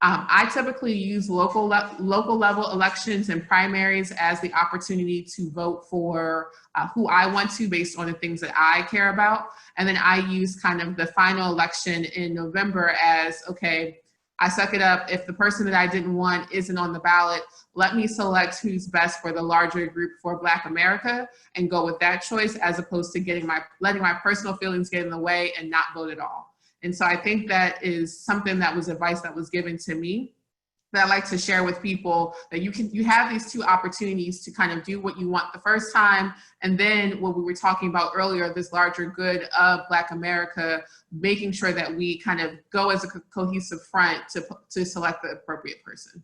Speaker 3: I typically use local level elections and primaries as the opportunity to vote for who I want to, based on the things that I care about. And then I use kind of the final election in November as, okay, I suck it up. If the person that I didn't want isn't on the ballot, let me select who's best for the larger group for Black America and go with that choice, as opposed to letting my personal feelings get in the way and not vote at all. And so I think that is something that was advice that was given to me that I like to share with people, that you have these two opportunities to kind of do what you want the first time. And then what we were talking about earlier, this larger good of Black America, making sure that we kind of go as a cohesive front to select the appropriate person.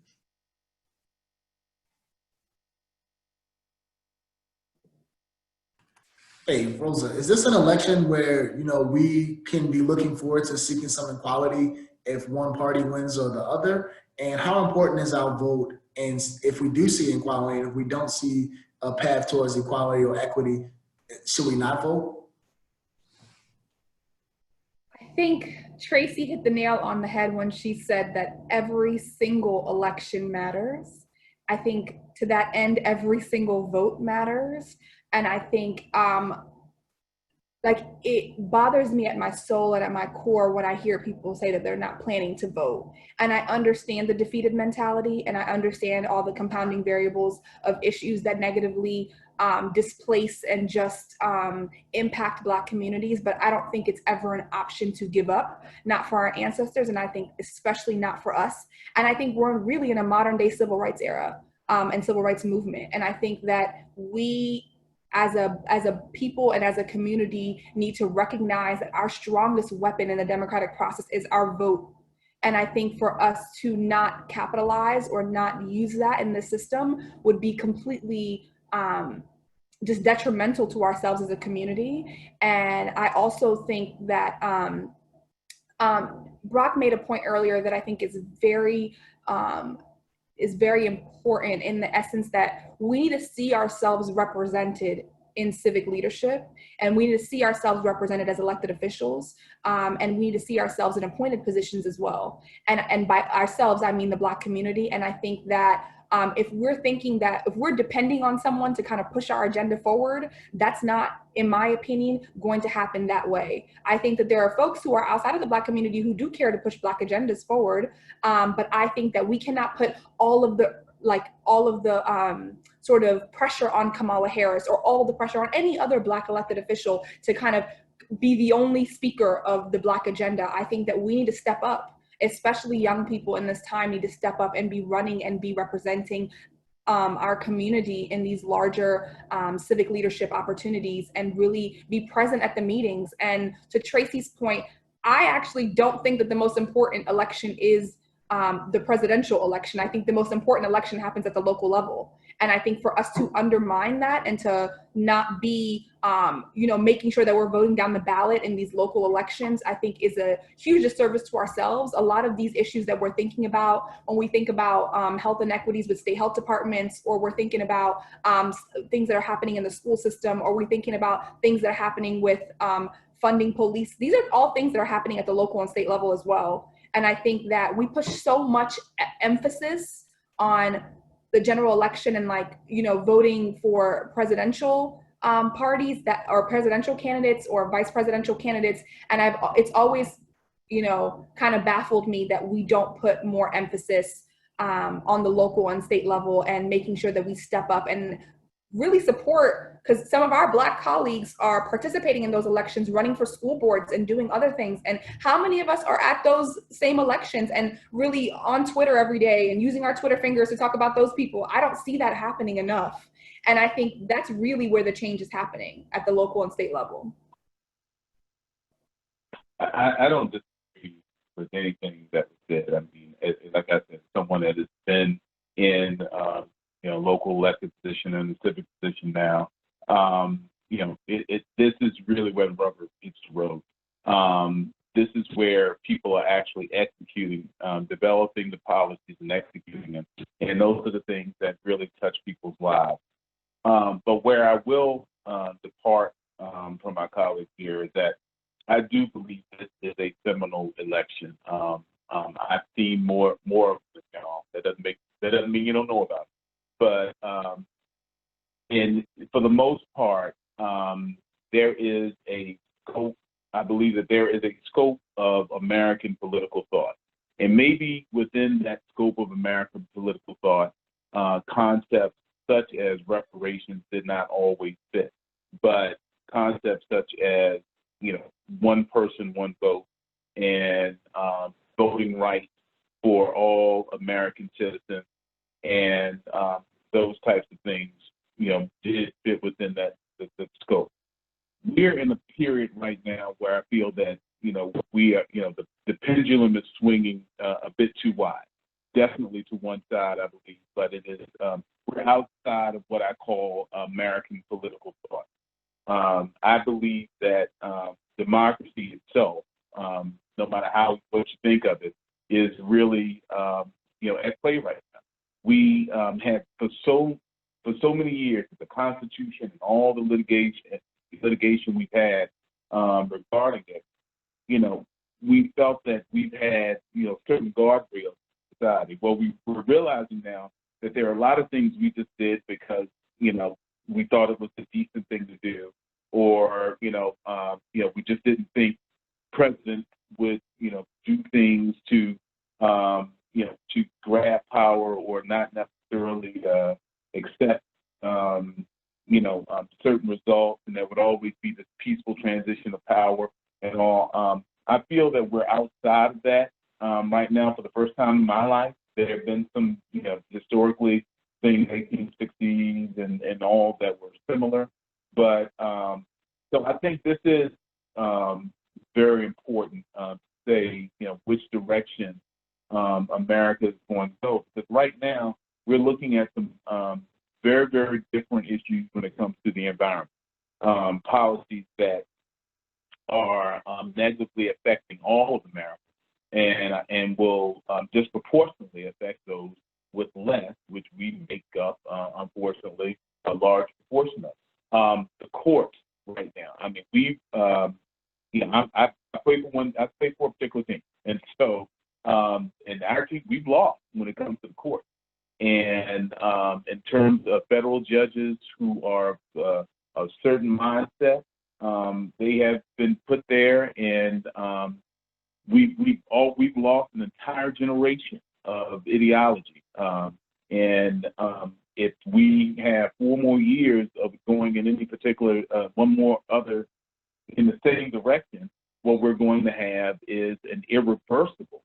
Speaker 2: Hey, Rosa, is this an election where, we can be looking forward to seeking some equality if one party wins or the other? And how important is our vote? And if we do see equality, and if we don't see a path towards equality or equity, should we not vote?
Speaker 5: I think Tracy hit the nail on the head when she said that every single election matters. I think to that end, every single vote matters. And I think it bothers me at my soul and at my core when I hear people say that they're not planning to vote. And I understand the defeated mentality, and I understand all the compounding variables of issues that negatively displace and just impact Black communities. But I don't think it's ever an option to give up, not for our ancestors, and I think especially not for us. And I think we're really in a modern day civil rights era and civil rights movement. And I think that we, as a people and as a community, need to recognize that our strongest weapon in the democratic process is our vote. And I think for us to not capitalize or not use that in the system would be completely just detrimental to ourselves as a community. And I also think that BRAK made a point earlier that I think is very important, in the essence that we need to see ourselves represented in civic leadership, and we need to see ourselves represented as elected officials, and we need to see ourselves in appointed positions as well. And by ourselves, I mean the Black community. And I think that if we're thinking that if we're depending on someone to kind of push our agenda forward, that's not, in my opinion, going to happen that way. I think that there are folks who are outside of the Black community who do care to push Black agendas forward, but I think that we cannot put all of the sort of pressure on Kamala Harris or all of the pressure on any other Black elected official to kind of be the only speaker of the Black agenda. I think that we need to step up, especially young people in this time need to step up and be running and be representing our community in these larger civic leadership opportunities and really be present at the meetings. And to Tracy's point, I actually don't think that the most important election is the presidential election. I think the most important election happens at the local level. And I think for us to undermine that and to not be, making sure that we're voting down the ballot in these local elections, I think is a huge disservice to ourselves. A lot of these issues that we're thinking about when we think about health inequities with state health departments, or we're thinking about things that are happening in the school system, or we're thinking about things that are happening with funding police. These are all things that are happening at the local and state level as well. And I think that we push so much emphasis on the general election and voting for presidential parties that are presidential candidates or vice presidential candidates. And it's always, kind of baffled me that we don't put more emphasis on the local and state level and making sure that we step up and really support, because some of our Black colleagues are participating in those elections, running for school boards and doing other things. And how many of us are at those same elections and really on Twitter every day and using our Twitter fingers to talk about those people? I don't see that happening enough. And I think that's really where the change is happening at the local and state level.
Speaker 4: I don't disagree with anything that was said. I mean, like I said, someone that has been in local elected position and the civic position now, this is really where the rubber meets the road. This is where people are actually executing, developing the policies and executing them. And those are the things that really touch people's lives. But where I will depart from my colleagues here is that I do believe this is a seminal election. I've seen more of it now. That doesn't mean you don't know about it. But for the most part, there is a scope. I believe that there is a scope of American political thought, and maybe within that scope of American political thought, concepts such as reparations did not always fit. But concepts such as one person, one vote, and voting rights for all American citizens, and those types of things, did fit within that the scope. We're in a period right now where I feel that, we are, the pendulum is swinging a bit too wide, definitely to one side, I believe, but it is, we're outside of what I call American political thought. I believe that democracy itself, no matter what you think of it, is really, at play right now. We had for so many years the Constitution and all the litigation we've had regarding it. We felt that we've had certain guardrails in society. Well, we're realizing now that there are a lot of things we just did because we thought it was the decent thing to do, or we just didn't think presidents would do things to to grab power or not necessarily accept, certain results, and there would always be this peaceful transition of power and all. I feel that we're outside of that right now for the first time in my life. There have been some, historically things, 1860s and all that were similar. But so I think this is very important to say, which direction America is going to go. Because right now, we're looking at some very, very different issues when it comes to the environment. Policies that are negatively affecting all of America and will disproportionately affect those with less, which we make up, unfortunately, a large proportion of. The courts right now, I mean, we've, I play for a particular team. And so, and our team, we've lost when it comes to the court. And terms of federal judges who are of certain mindset, they have been put there, and we've lost an entire generation of ideology. And if we have 4 more years of going in any particular, one more other in the same direction, what we're going to have is an irreversible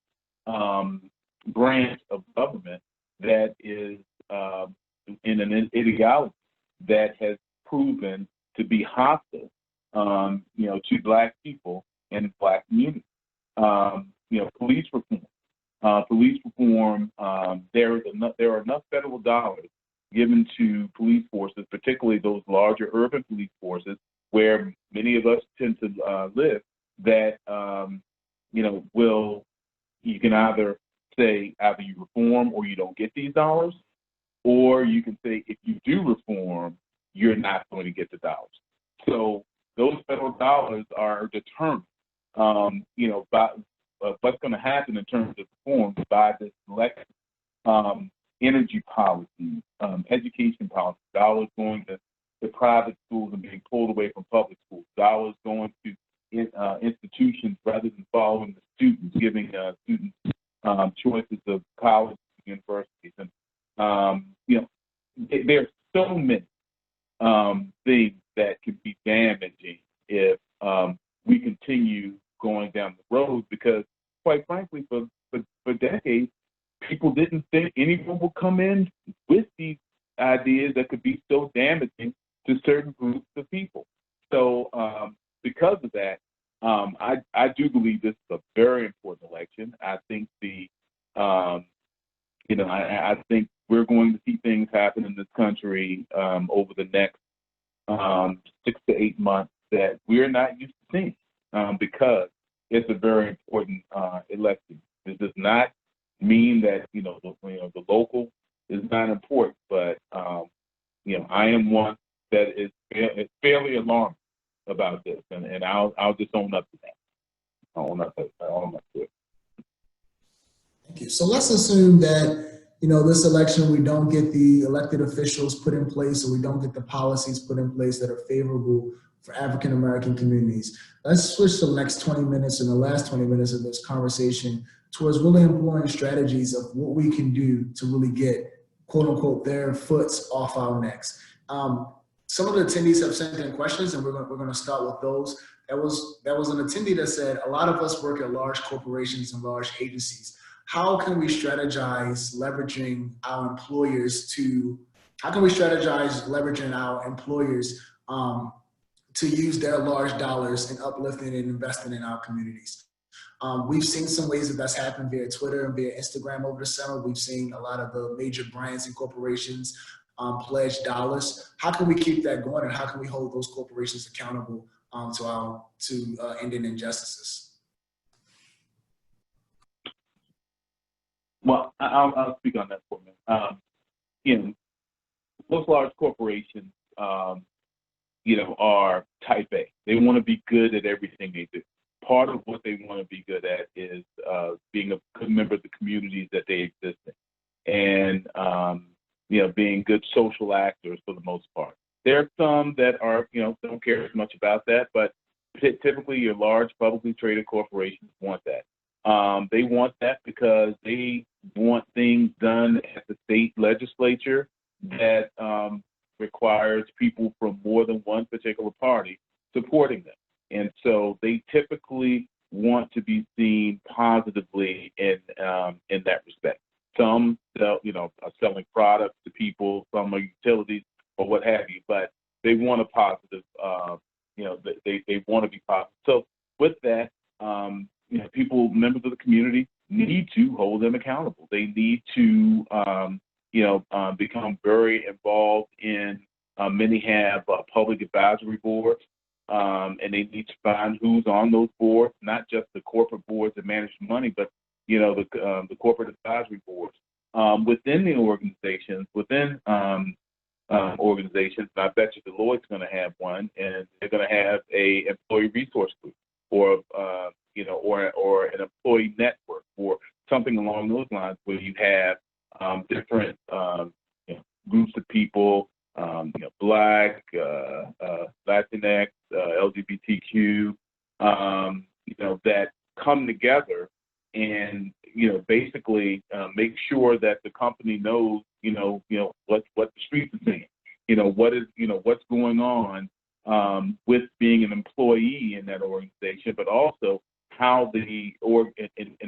Speaker 4: branch of government that is in an ideology that has proven to be hostile, to Black people and Black communities. Police reform. There are enough federal dollars given to police forces, particularly those larger urban police forces, where many of us tend to live, that you can either say either you reform or you don't get these dollars, or you can say if you do reform, you're not going to get the dollars. So those federal dollars are determined, by what's going to happen in terms of reforms by this election. Energy policy, education policy, dollars going to private schools and being pulled away from public schools, dollars going to institutions rather than following the students, giving students choices of college and universities. And, there's so many things that can be damaging if we continue going down the road, because quite frankly, for decades, people didn't think anyone would come in with these ideas that could be so damaging to certain groups of people. So because of that, I do believe this is a very important election. I think I think we're going to see things happen in this country over the next 6 to 8 months that we're not used to seeing, because it's a very important election. This does not mean that the local is not important, but I am one that is fairly alarmed about this, and I'll just own up to that. I'll own up to it.
Speaker 2: Thank you. So let's assume that this election we don't get the elected officials put in place, or we don't get the policies put in place that are favorable for African American communities. Let's switch to the next 20 minutes and the last 20 minutes of this conversation towards really employing strategies of what we can do to really get, quote unquote, their foots off our necks. Some of the attendees have sent in questions, and we're going to start with those. That was an attendee that said, a lot of us work at large corporations and large agencies. How can we strategize leveraging our employers to use their large dollars in uplifting and investing in our communities? We've seen some ways that that's happened via Twitter and via Instagram over the summer. We've seen a lot of the major brands and corporations pledge dollars. How can we keep that going, and how can we hold those corporations accountable to ending injustices?
Speaker 4: Well, I'll speak on that for a minute. Most large corporations, are type A. They want to be good at everything they do. Part of what they want to be good at is being a good member of the communities that they exist in, and being good social actors for the most part. There are some that are, don't care as much about that, but typically your large publicly traded corporations want that. They want that because they want things done at the state legislature that requires people from more than one particular party supporting them. And so they typically want to be seen positively in that respect. Some are selling products to people, some are utilities or what have you, but they want a positive, they want to be positive. So with that, people, members of the community, need to hold them accountable. They need to, become very involved in. Many have public advisory boards, and they need to find who's on those boards, not just the corporate boards that manage money, but the corporate advisory boards within the organizations. I bet you Deloitte's going to have one, and they're going to have a employee resource group, or an employee network, or something along those lines, where you have different groups of people, Black, Latinx, LGBTQ, that come together and basically make sure that the company knows what the streets are saying, what's going on with being an employee in that organization, but also how and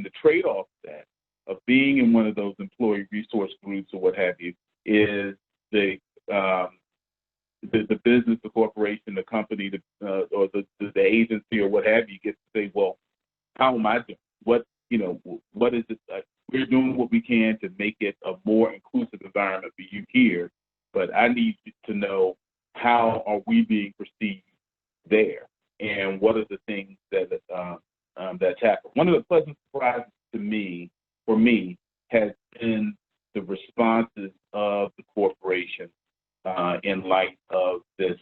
Speaker 4: the trade-off of that, of being in one of those employee resource groups or what have you, is the business, the corporation, the company, or the agency or what have you, gets to say, well, how am I doing? What is it? We're doing what we can to make it a more inclusive environment for you here, but I need to know, how are we being perceived there, and what are the things that's happened. One of the pleasant surprises for me, has been the responses of the corporation in light of this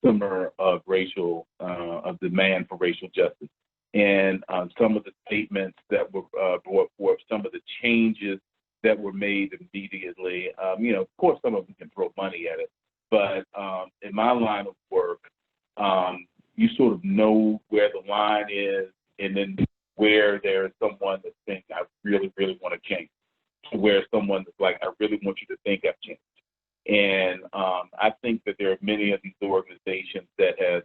Speaker 4: summer of demand for racial justice, and some of the statements that were brought forth, some of the changes that were made immediately. Of course, some of them can throw money at it, but in my line of work, you sort of know where the line is, and then where there's someone that's saying, I really, really want to change, to where someone that's like, I really want you to think I've changed. And I think that there are many of these organizations that have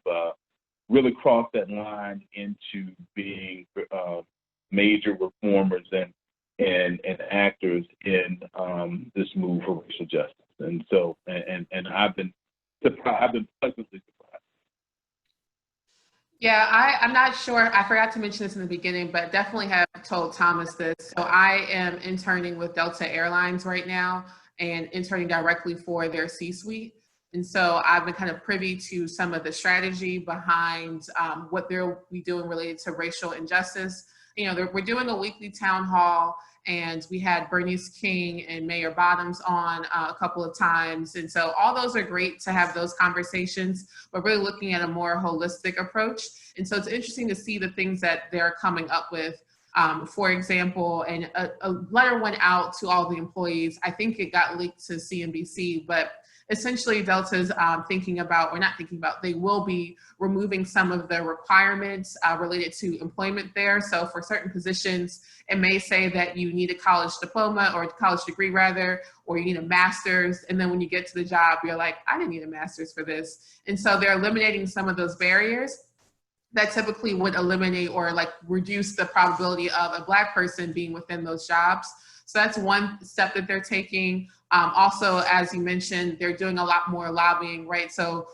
Speaker 4: really crossed that line into being major reformers and actors in this move for racial justice. And so, and I've been pleasantly surprised.
Speaker 3: Yeah, I'm not sure. I forgot to mention this in the beginning, but definitely have told Thomas this. So I am interning with Delta Airlines right now and interning directly for their C-suite. And so I've been kind of privy to some of the strategy behind what they'll be doing related to racial injustice. We're doing a weekly town hall, and we had Bernice King and Mayor Bottoms on a couple of times. And so all those are great to have those conversations, but really looking at a more holistic approach. And so it's interesting to see the things that they're coming up with. For example, and a letter went out to all the employees. I think it got leaked to CNBC, but essentially Delta's they will be removing some of the requirements related to employment there. So for certain positions, it may say that you need a college diploma, or a college degree rather, or you need a master's. And then when you get to the job, you're like, I didn't need a master's for this. And so they're eliminating some of those barriers that typically would eliminate or reduce the probability of a Black person being within those jobs. So that's one step that they're taking. Also, as you mentioned, they're doing a lot more lobbying, right? So,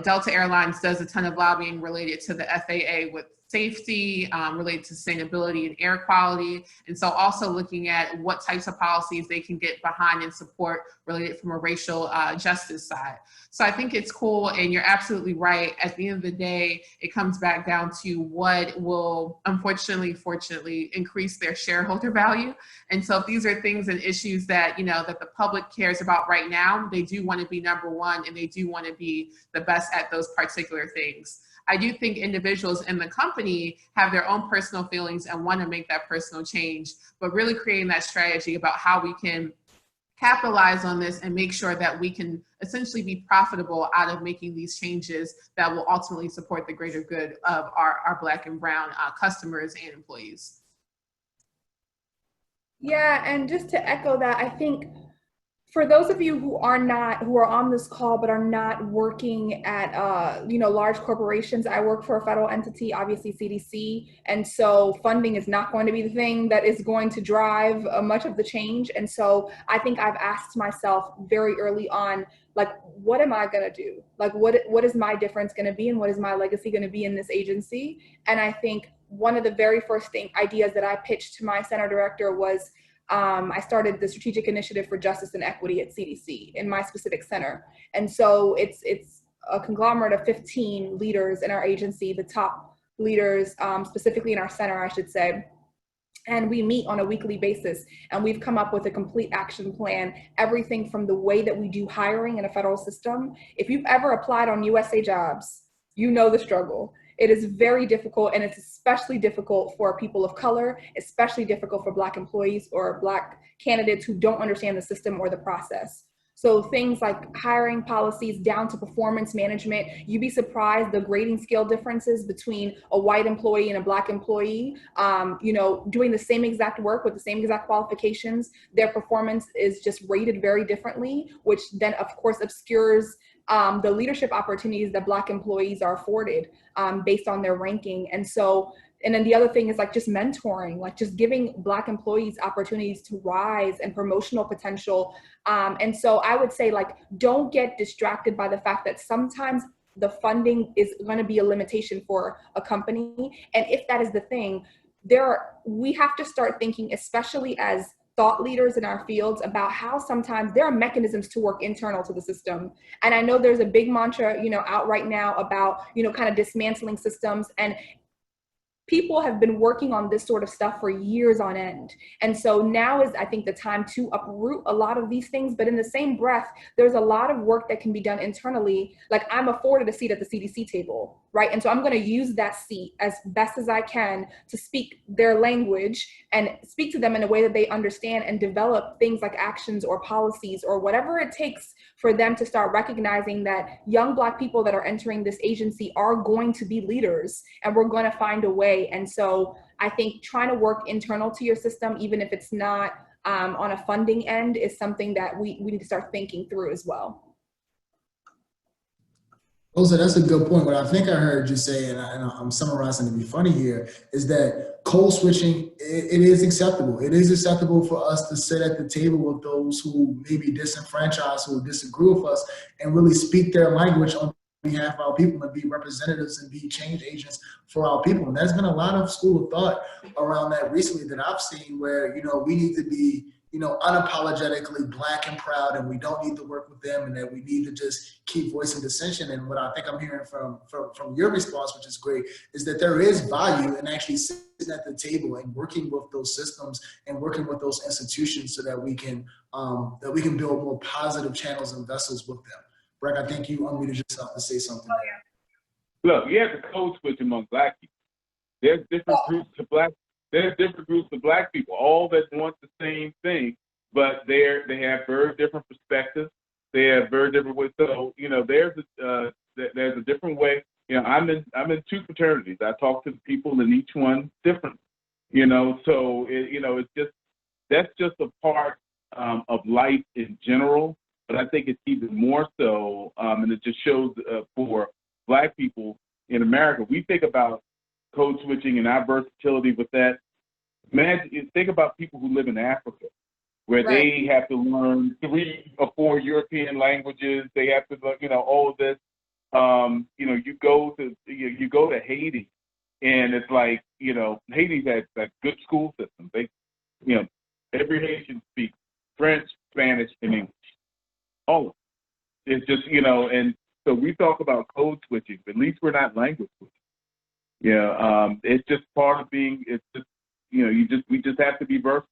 Speaker 3: Delta Airlines does a ton of lobbying related to the FAA with safety, related to sustainability and air quality. And so also looking at what types of policies they can get behind and support related from a racial justice side. So I think it's cool, and you're absolutely right. At the end of the day, it comes back down to what will, fortunately, increase their shareholder value. And so if these are things and issues that, that the public cares about right now, they do want to be number one, and they do want to be the best at those particular things. I do think individuals in the company have their own personal feelings and want to make that personal change, but really creating that strategy about how we can capitalize on this and make sure that we can essentially be profitable out of making these changes that will ultimately support the greater good of our Black and Brown customers and employees.
Speaker 5: Yeah, and just to echo that, I think for those of you who are on this call but are not working at large corporations, I work for a federal entity, obviously CDC, and so funding is not going to be the thing that is going to drive much of the change. And so I think I've asked myself very early on, what am I going to do? What is my difference going to be, and what is my legacy going to be in this agency? And I think one of the very first ideas that I pitched to my center director was, I started the Strategic Initiative for Justice and Equity at CDC in my specific center. And so it's a conglomerate of 15 leaders in our agency, the top leaders, specifically in our center, I should say. And we meet on a weekly basis, and we've come up with a complete action plan, everything from the way that we do hiring in a federal system. If you've ever applied on USA Jobs, you know the struggle. It is very difficult, and it's especially difficult for people of color, especially difficult for Black employees or Black candidates who don't understand the system or the process. So things like hiring policies down to performance management, you'd be surprised the grading scale differences between a white employee and a Black employee, doing the same exact work with the same exact qualifications, their performance is just rated very differently, which then of course obscures the leadership opportunities that Black employees are afforded based on their ranking. And then the other thing is like just mentoring, like just giving Black employees opportunities to rise and promotional potential. And so I would say, like, don't get distracted by the fact that sometimes the funding is going to be a limitation for a company. And if that is the thing, we have to start thinking, especially as thought leaders in our fields, about how sometimes there are mechanisms to work internal to the system. And I know there's a big mantra, out right now about, kind of dismantling systems, and people have been working on this sort of stuff for years on end. And so now is, I think, the time to uproot a lot of these things. But in the same breath, there's a lot of work that can be done internally. Like, I'm afforded a seat at the CDC table, right? And so I'm going to use that seat as best as I can to speak their language and speak to them in a way that they understand, and develop things like actions or policies or whatever it takes for them to start recognizing that young Black people that are entering this agency are going to be leaders, and we're going to find a way. And so I think trying to work internal to your system, even if it's not on a funding end, is something that we need to start thinking through as well.
Speaker 2: Rosa, that's a good point. What I think I heard you say, and I'm summarizing to be funny here, is that code switching, it is acceptable. It is acceptable for us to sit at the table with those who may be disenfranchised, who disagree with us, and really speak their language on behalf of our people, and be representatives and be change agents for our people. And there's been a lot of school of thought around that recently that I've seen, where, we need to be, unapologetically Black and proud, and we don't need to work with them, and that we need to just keep voicing dissension. And what I think I'm hearing from your response, which is great, is that there is value in actually sitting at the table and working with those systems and working with those institutions so that we can build more positive channels and vessels with them. BRAK, I think you unmuted yourself to say something.
Speaker 5: Oh,
Speaker 2: yeah.
Speaker 4: Look, you have the code switch among Black people. There's different groups of Black people, all that want the same thing, but they have very different perspectives. They have very different ways. So there's a different way. I'm in two fraternities. I talk to the people in each one different. So that's just a part of life in general. But I think it's even more so, and it just shows for Black people in America. We think about code switching and our versatility with that. Think about people who live in Africa, where they have to learn 3 or 4 European languages. They have to, all of this. You go to Haiti, and it's like, Haiti has a good school system. They, every Haitian speaks French, Spanish, and English. All of it. It's just, and so we talk about code switching, but at least we're not language switching. It's just part of being, it's just, we just have to be versatile.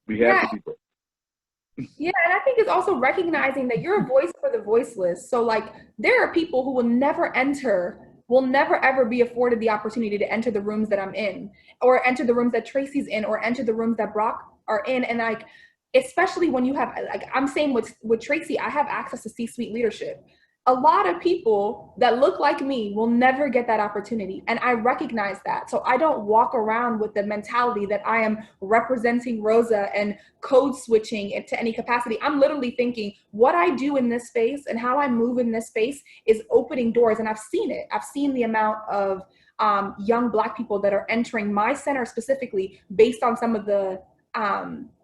Speaker 4: We have to be versatile.
Speaker 5: Yeah, and I think it's also recognizing that you're a voice for the voiceless. So like, there are people who will never ever be afforded the opportunity to enter the rooms that I'm in, or enter the rooms that Tracy's in, or enter the rooms that BRAK are in. And like, especially when you have, like I'm saying with Tracy, I have access to C-suite leadership. A lot of people that look like me will never get that opportunity. And I recognize that. So I don't walk around with the mentality that I am representing Rosa and code switching it to any capacity. I'm literally thinking what I do in this space and how I move in this space is opening doors. And I've seen it. I've seen the amount of young Black people that are entering my center specifically based on some of the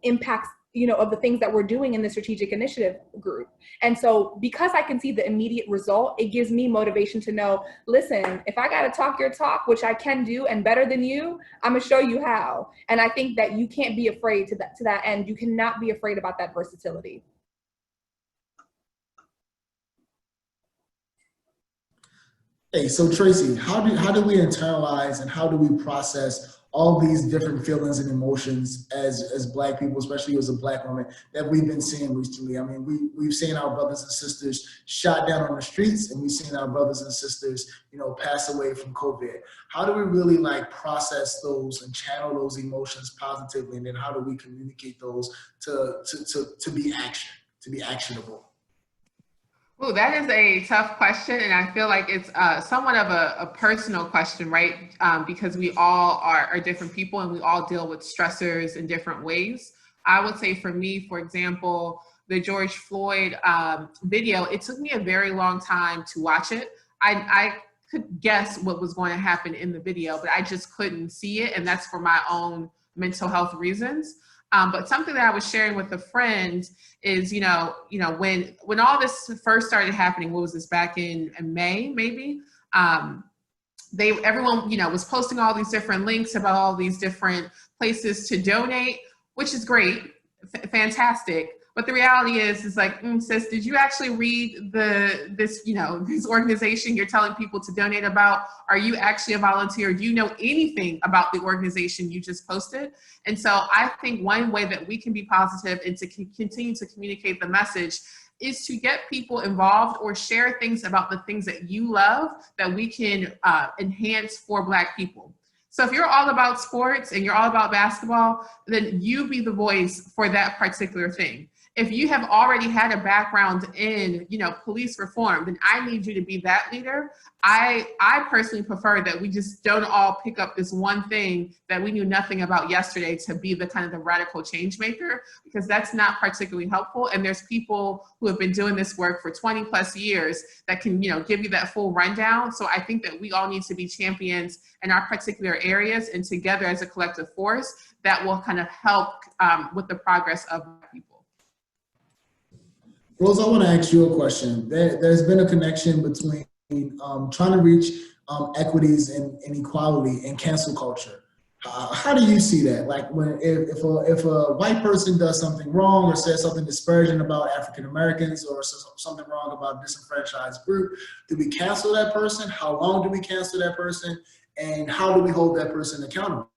Speaker 5: impacts of the things that we're doing in the strategic initiative group. And so because I can see the immediate result, it gives me motivation to know, listen, if I got to talk your talk, which I can do and better than you, I'm gonna show you how. And I think that you can't be afraid to that end. You cannot be afraid about that versatility.
Speaker 2: Hey, so Tracy, how do we internalize and how do we process all these different feelings and emotions as Black people, especially as a Black woman, that we've been seeing recently. I mean, we've seen our brothers and sisters shot down on the streets, and we've seen our brothers and sisters, pass away from COVID. How do we really process those and channel those emotions positively, and then how do we communicate those to be actionable?
Speaker 3: Oh, that is a tough question, and I feel like it's somewhat of a personal question, right? Because we all are different people, and we all deal with stressors in different ways. I would say for me, for example, the George Floyd video, it took me a very long time to watch it. I could guess what was going to happen in the video, but I just couldn't see it, and that's for my own mental health reasons. But something that I was sharing with a friend is, when all this first started happening, what was this, back in May, maybe? Everyone, was posting all these different links about all these different places to donate, which is great, fantastic. But the reality is like, sis, did you actually read this organization you're telling people to donate about? Are you actually a volunteer? Do you know anything about the organization you just posted? And so I think one way that we can be positive and to continue to communicate the message is to get people involved or share things about the things that you love that we can enhance for Black people. So if you're all about sports and you're all about basketball, then you be the voice for that particular thing. If you have already had a background in, police reform, then I need you to be that leader. I personally prefer that we just don't all pick up this one thing that we knew nothing about yesterday to be the kind of the radical change maker, because that's not particularly helpful. And there's people who have been doing this work for 20 plus years that can, give you that full rundown. So I think that we all need to be champions in our particular areas, and together as a collective force that will kind of help with the progress of people.
Speaker 2: Rose, I want to ask you a question. There's been a connection between trying to reach equities and equality and cancel culture. How do you see that? Like if a white person does something wrong or says something disparaging about African Americans or something wrong about a disenfranchised group, do we cancel that person? How long do we cancel that person? And how do we hold that person accountable?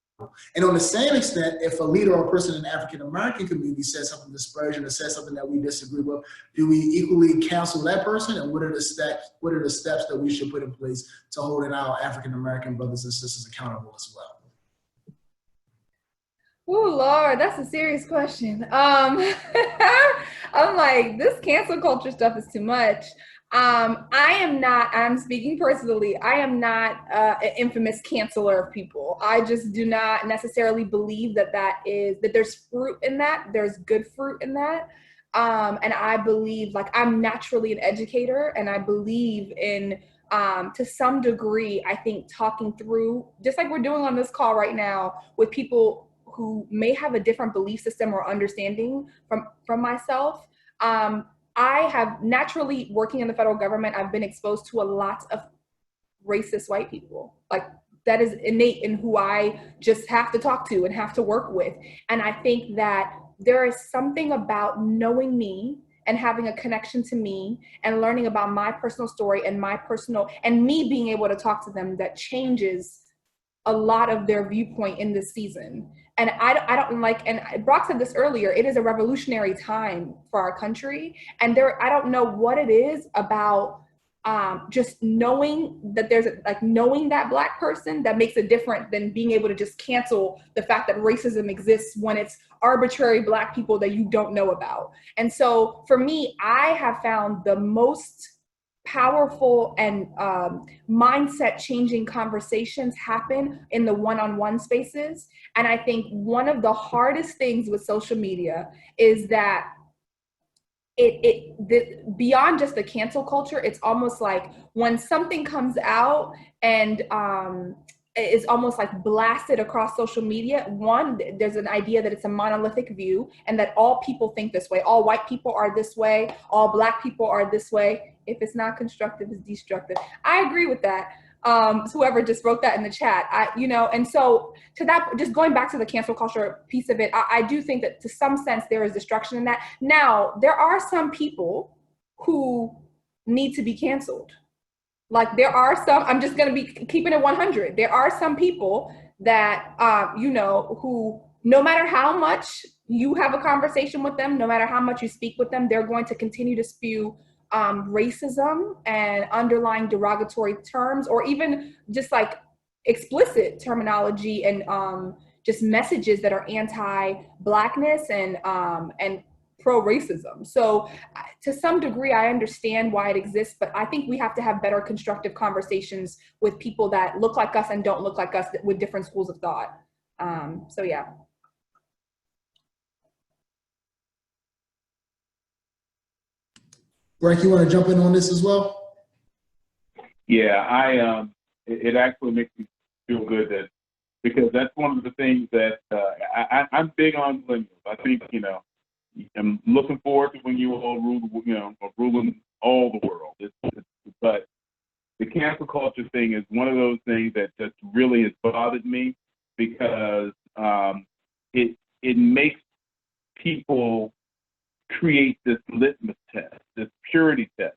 Speaker 2: And on the same extent, if a leader or a person in the African American community says something disparaging or says something that we disagree with, do we equally cancel that person? And what are the steps that we should put in place to holding our African American brothers and sisters accountable as well?
Speaker 5: Oh Lord, that's a serious question. I'm like, this cancel culture stuff is too much. I'm speaking personally, I am not an infamous canceler of people. I just do not necessarily believe that there's fruit in that, there's good fruit in that. And I believe, I'm naturally an educator, and I believe in, to some degree, I think talking through, just like we're doing on this call right now, with people who may have a different belief system or understanding from myself. I have naturally, working in the federal government, I've been exposed to a lot of racist white people. That is innate in who I just have to talk to and have to work with. And I think that there is something about knowing me and having a connection to me and learning about my personal story and and me being able to talk to them that changes a lot of their viewpoint in this season. And I don't and Brock said this earlier, it is a revolutionary time for our country. And I don't know what it is about just knowing that knowing that Black person that makes it different than being able to just cancel the fact that racism exists when it's arbitrary Black people that you don't know about. And so for me, I have found the most powerful and mindset changing conversations happen in the one-on-one spaces. And I think one of the hardest things with social media is that beyond just the cancel culture, it's almost like when something comes out and is almost like blasted across social media. One, there's an idea that it's a monolithic view and that all people think this way. All white people are this way. All Black people are this way. If it's not constructive, it's destructive. I agree with that. Whoever just wrote that in the chat, and so to that, just going back to the cancel culture piece of it, I do think that to some sense there is destruction in that. Now, there are some people who need to be canceled. There are some, I'm just going to be keeping it 100. There are some people that, you know, who no matter how much you have a conversation with them, no matter how much you speak with them, they're going to continue to spew racism and underlying derogatory terms, or even just like explicit terminology and just messages that are anti-Blackness and pro-racism. So to some degree, I understand why it exists, but I think we have to have better constructive conversations with people that look like us and don't look like us, with different schools of thought. So yeah.
Speaker 2: BRAK, you want to jump in on this as well?
Speaker 4: Yeah, it actually makes me feel good that, because that's one of the things that I'm big on millennials. I think, you know, I'm looking forward to when you all rule, you know, are ruling all the world. But the cancel culture thing is one of those things that just really has bothered me, because it makes people create this litmus test, this purity test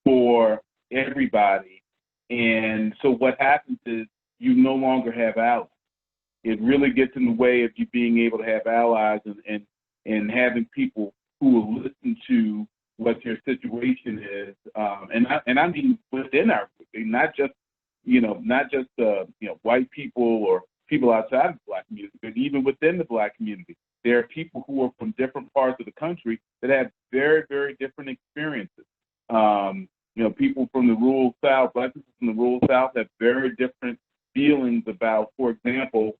Speaker 4: for everybody. And so what happens is you no longer have allies. It really gets in the way of you being able to have allies and having people who will listen to what your situation is. And I mean within our group, not just, you know, white people or people outside of the Black community, but even within the Black community. There are people who are from different parts of the country that have very, very different experiences. You know, people from the rural South, Black people from the rural South have very different feelings about, for example,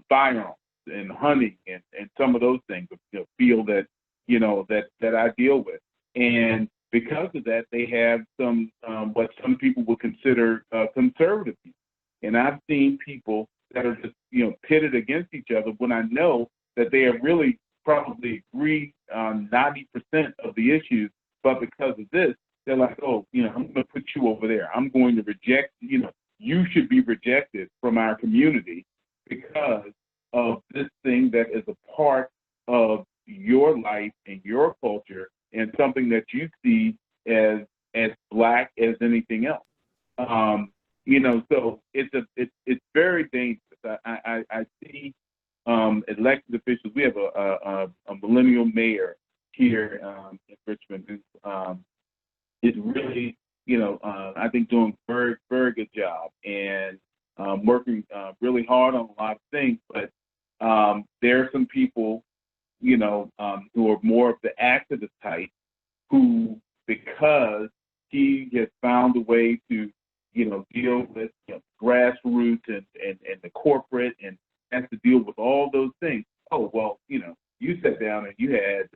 Speaker 4: firearms and hunting and some of those things, you know, feel that, you know, that I deal with. And because of that, they have some, what some people would consider conservative views. And I've seen people that are just, you know, pitted against each other when I know that they have really probably agreed on 90% of the issues, but because of this, they're like, oh, you know, I'm going to put you over there. I'm going to reject, you know, you should be rejected from our community because of this thing that is a part of your life and your culture and something that you see as Black as anything else. You know, so it's very dangerous. I see elected officials. We have a millennial mayor here in Richmond who is really, you know, I think doing very, very good job and working really hard on a lot of things. But there are some people, you know, who are more of the activist type who, because he has found a way to, you know, deal with, you know, grassroots and the corporate and has to deal with all those things. Oh, well, you know, you sat down and you had,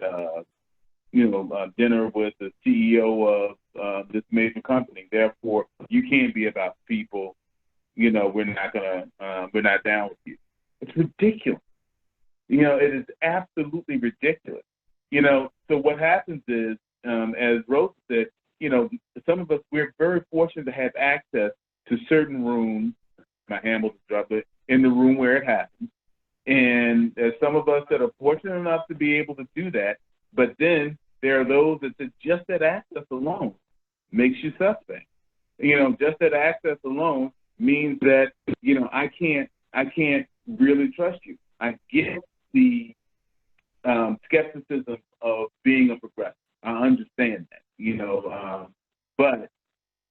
Speaker 4: dinner with the CEO of this major company. Therefore, you can't be about people. You know, we're not down with you. It's ridiculous. You know, it is absolutely ridiculous. You know, so what happens is, as Rosa said, you know, some of us, we're very fortunate to have access to certain rooms. My handle is dropped in the room where it happens. And there's some of us that are fortunate enough to be able to do that. But then there are those that just that access alone makes you suspect. You know, just that access alone means that, you know, I can't really trust you. I get the skepticism of being a progressive. I understand that, you know, but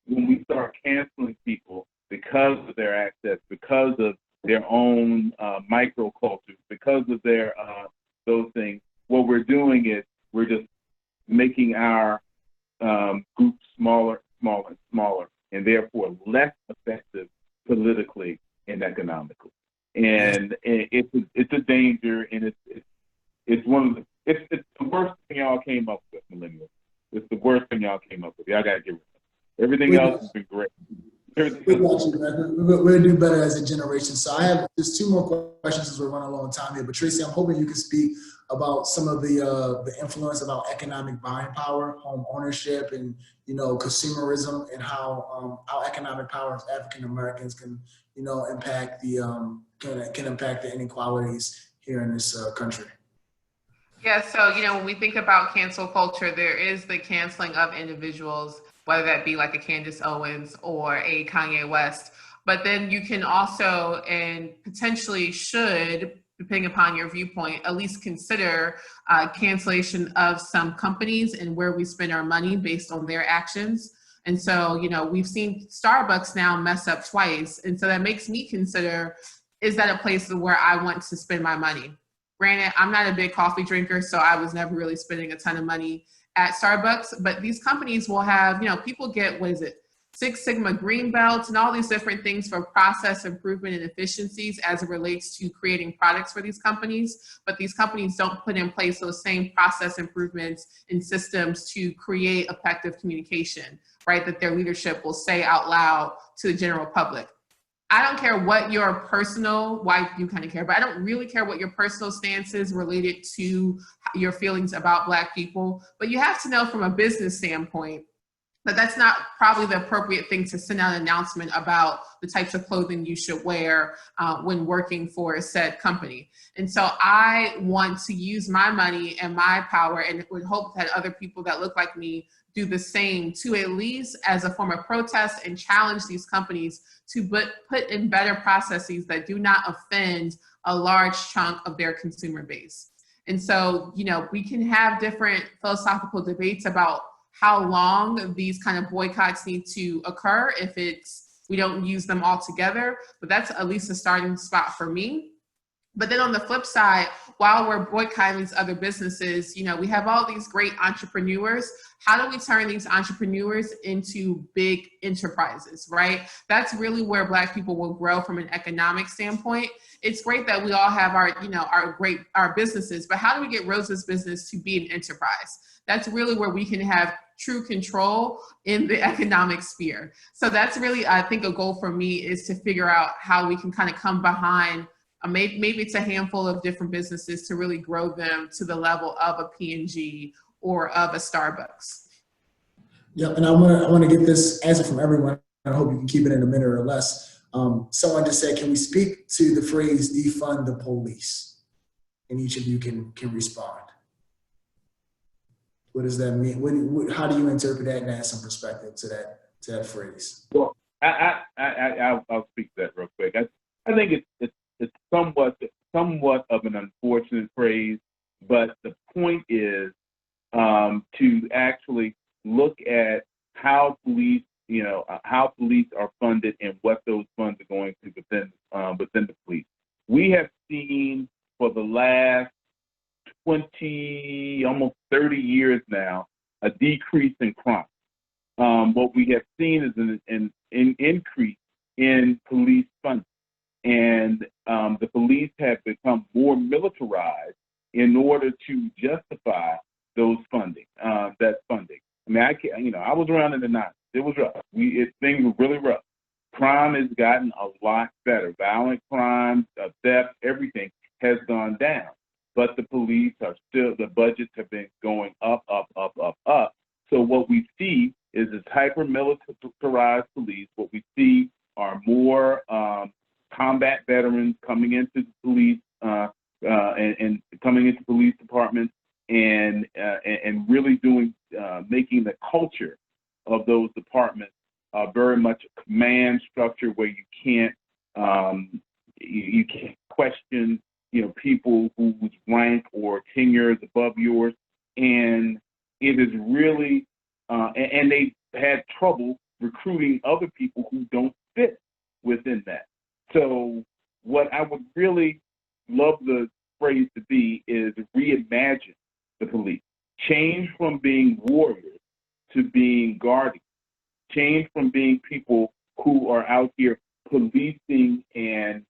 Speaker 4: when we start canceling people because of their access, because of their own microcultures, because of their those things, what we're doing is we're just making our group smaller, and therefore less effective politically and economically. And it's a danger, and it's one of the it's the worst thing y'all came up with, millennials. It's the worst thing y'all came up with. Y'all gotta get rid of it. Everything else has been great.
Speaker 2: We'll do better as a generation. So I have just two more questions as we're running a long time here. But Tracy, I'm hoping you can speak about some of the influence about economic buying power, home ownership, and, you know, consumerism, and how economic power of African Americans can, you know, impact the can impact the inequalities here in this country.
Speaker 3: Yeah, so, you know, when we think about cancel culture, there is the canceling of individuals, whether that be like a Candace Owens or a Kanye West. But then you can also, and potentially should, depending upon your viewpoint, at least consider cancellation of some companies and where we spend our money based on their actions. And so, you know, we've seen Starbucks now mess up twice. And so that makes me consider, is that a place where I want to spend my money? Granted, I'm not a big coffee drinker, so I was never really spending a ton of money at Starbucks, but these companies will have, you know, people get, what is it, Six Sigma green belts and all these different things for process improvement and efficiencies as it relates to creating products for these companies. But these companies don't put in place those same process improvements and systems to create effective communication, right? That their leadership will say out loud to the general public. I don't care what your personal, why you kind of care, but I don't really care what your personal stance is related to your feelings about Black people. But you have to know from a business standpoint, but that's not probably the appropriate thing to send out an announcement about the types of clothing you should wear when working for a said company. And so I want to use my money and my power, and would hope that other people that look like me do the same, to at least as a form of protest and challenge these companies to put in better processes that do not offend a large chunk of their consumer base. And so, you know, we can have different philosophical debates about how long these kind of boycotts need to occur if we don't use them all together, but that's at least a starting spot for me. But then on the flip side, while we're boycotting these other businesses, you know, we have all these great entrepreneurs. How do we turn these entrepreneurs into big enterprises, right? That's really where Black people will grow from an economic standpoint. It's great that we all have our businesses, but how do we get Rosa's business to be an enterprise? That's really where we can have true control in the economic sphere. So that's really, I think, a goal for me, is to figure out how we can kind of come behind, maybe it's a handful of different businesses, to really grow them to the level of a P&G or of a Starbucks.
Speaker 2: Yep, and I want to get this answer from everyone. I hope you can keep it in a minute or less. Someone just said, can we speak to the phrase defund the police? And each of you can respond. What does that mean? How do you interpret that and add some perspective to that phrase?
Speaker 4: Well, I'll speak to that real quick. I think it's somewhat of an unfortunate phrase, but the point is to actually look at how police are funded and what those funds are going to within the police. We have seen for the last 20, almost 30 years now, a decrease in crime. What we have seen is an increase in police funding. And the police have become more militarized in order to justify those funding, that funding. I mean, I was around in the 90s. It was rough. Things were really rough. Crime has gotten a lot better. Violent crime, theft, everything has gone down. But the police are still, the budgets have been going up. So what we see is this hyper-militarized police. What we see are more combat veterans coming into the police and coming into police departments and really making the culture of those departments very much a command structure where you can't question people whose rank or tenure is above yours, and it is really and they've had trouble recruiting other people who don't fit within that. So what I would really love the phrase to be is reimagine the police. Change from being warriors to being guardians. Change from being people who are out here policing and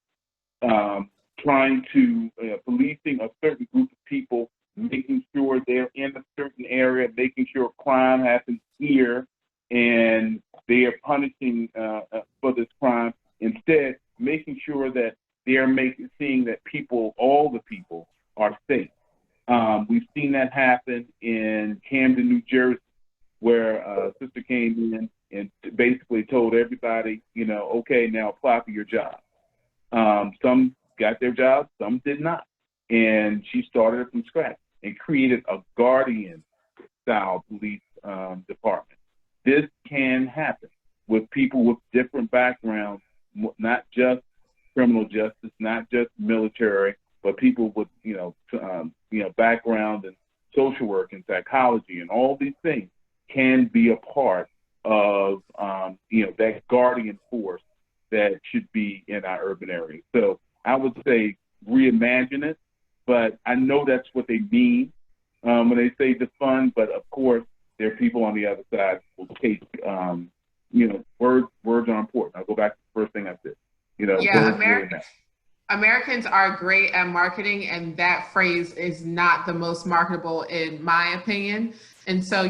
Speaker 4: policing a certain group of people, making sure they're in a certain area, making sure crime happens here, and they are punishing for this crime. Instead, making sure that they're seeing that all the people are safe. We've seen that happen in Camden, New Jersey, where a sister came in and basically told everybody, okay, now apply for your job. Some got their jobs, some did not. And she started it from scratch and created a guardian-style police department. This can happen with people with different backgrounds not just criminal justice, not just military, but people with background in social work and psychology and all these things can be a part of that guardian force that should be in our urban areas. So I would say reimagine it, but I know that's what they mean when they say defund. But of course, there are people on the other side who will take words are important. I'll go back to the first thing I said. Words really matter.
Speaker 3: Americans are great at marketing, and that phrase is not the most marketable in my opinion. And so,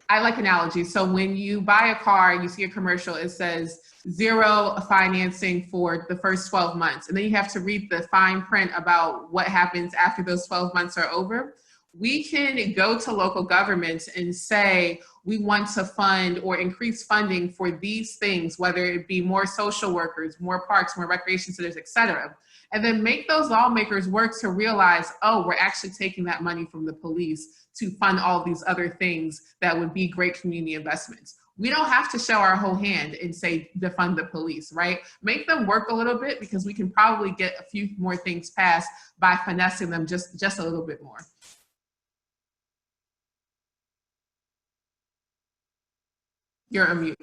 Speaker 3: I like analogies. So when you buy a car, you see a commercial, it says 0 financing for the first 12 months. And then you have to read the fine print about what happens after those 12 months are over. We can go to local governments and say, we want to fund or increase funding for these things, whether it be more social workers, more parks, more recreation centers, et cetera. And then make those lawmakers work to realize, oh, we're actually taking that money from the police to fund all these other things that would be great community investments. We don't have to show our whole hand and say defund the police, right? Make them work a little bit, because we can probably get a few more things passed by finessing them just a little bit more. You're on mute.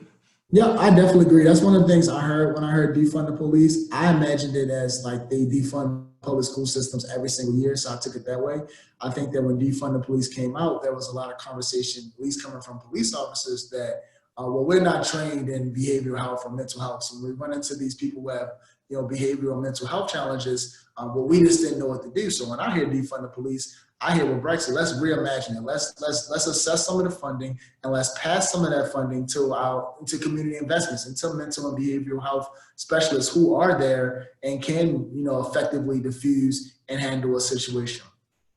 Speaker 2: Yeah, I definitely agree. That's one of the things I heard when I heard defund the police. I imagined it as like they defund public school systems every single year, so I took it that way. I think that when defund the police came out, there was a lot of conversation, at least coming from police officers, that we're not trained in behavioral health or mental health. So when we run into these people who have behavioral and mental health challenges, we just didn't know what to do. So when I hear defund the police, I hear what Braxton, let's reimagine it. Let's assess some of the funding, and let's pass some of that funding into community investments, into mental and behavioral health specialists who are there and can effectively diffuse and handle a situation.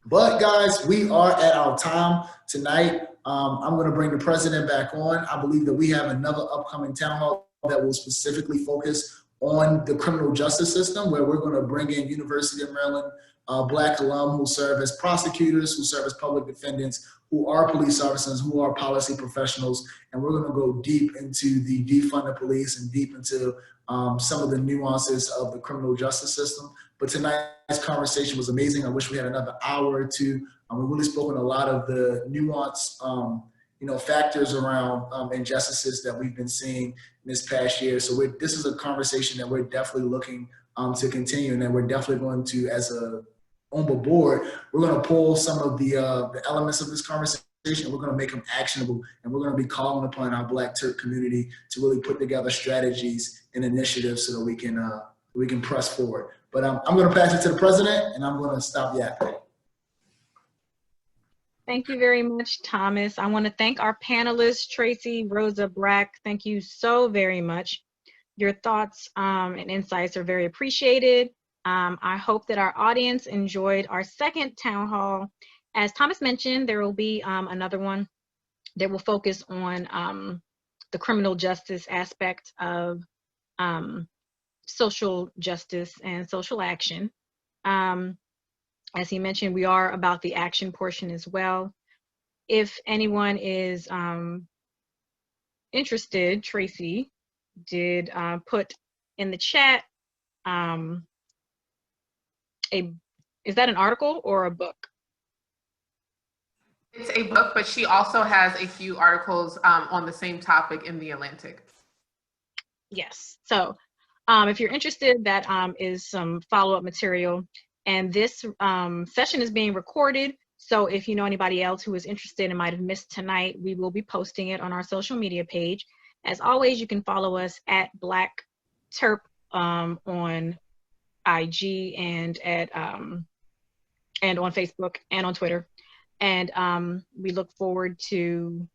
Speaker 2: But guys, we are at our time tonight. I'm going to bring the president back on. I believe that we have another upcoming town hall that will specifically focus on the criminal justice system, where we're going to bring in University of Maryland Black alum who serve as prosecutors, who serve as public defendants, who are police officers, who are policy professionals. And we're going to go deep into the defund the police and deep into some of the nuances of the criminal justice system. But tonight's conversation was amazing. I wish we had another hour or two. We really spoke on a lot of the nuance, factors around injustices that we've been seeing in this past year. So this is a conversation that we're definitely looking to continue, and that we're definitely going to, as a UMBA board, we're going to pull some of the elements of this conversation. We're going to make them actionable, and we're going to be calling upon our Black Turk community to really put together strategies and initiatives so that we can press forward. But I'm going to pass it to the president, and I'm going to stop yapping.
Speaker 1: Thank you very much, Thomas. I want to thank our panelists, Tracy, Rosa, BRAK. Thank you so very much. Your thoughts and insights are very appreciated. I hope that our audience enjoyed our second town hall. As Thomas mentioned, there will be another one that will focus on the criminal justice aspect of social justice and social action. As he mentioned, we are about the action portion as well. If anyone is interested, Tracy did put in the chat, is that an article or a book?
Speaker 3: It's a book, but she also has a few articles on the same topic in The Atlantic.
Speaker 1: Yes, so if you're interested, that is some follow-up material. And this session is being recorded, so if you know anybody else who is interested and might have missed tonight, we will be posting it on our social media page. As always, you can follow us at Black Terp on IG and on Facebook and on Twitter. And we look forward to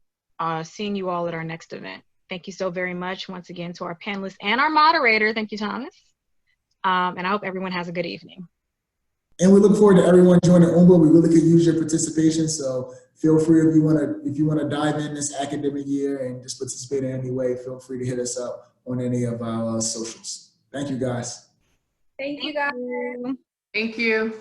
Speaker 1: seeing you all at our next event. Thank you so very much once again to our panelists and our moderator. Thank you, Thomas. And I hope everyone has a good evening.
Speaker 2: And we look forward to everyone joining UMBA. We really could use your participation. So feel free, if you want to dive in this academic year and just participate in any way, feel free to hit us up on any of our socials. Thank you, guys.
Speaker 5: Thank you, guys.
Speaker 3: Thank you.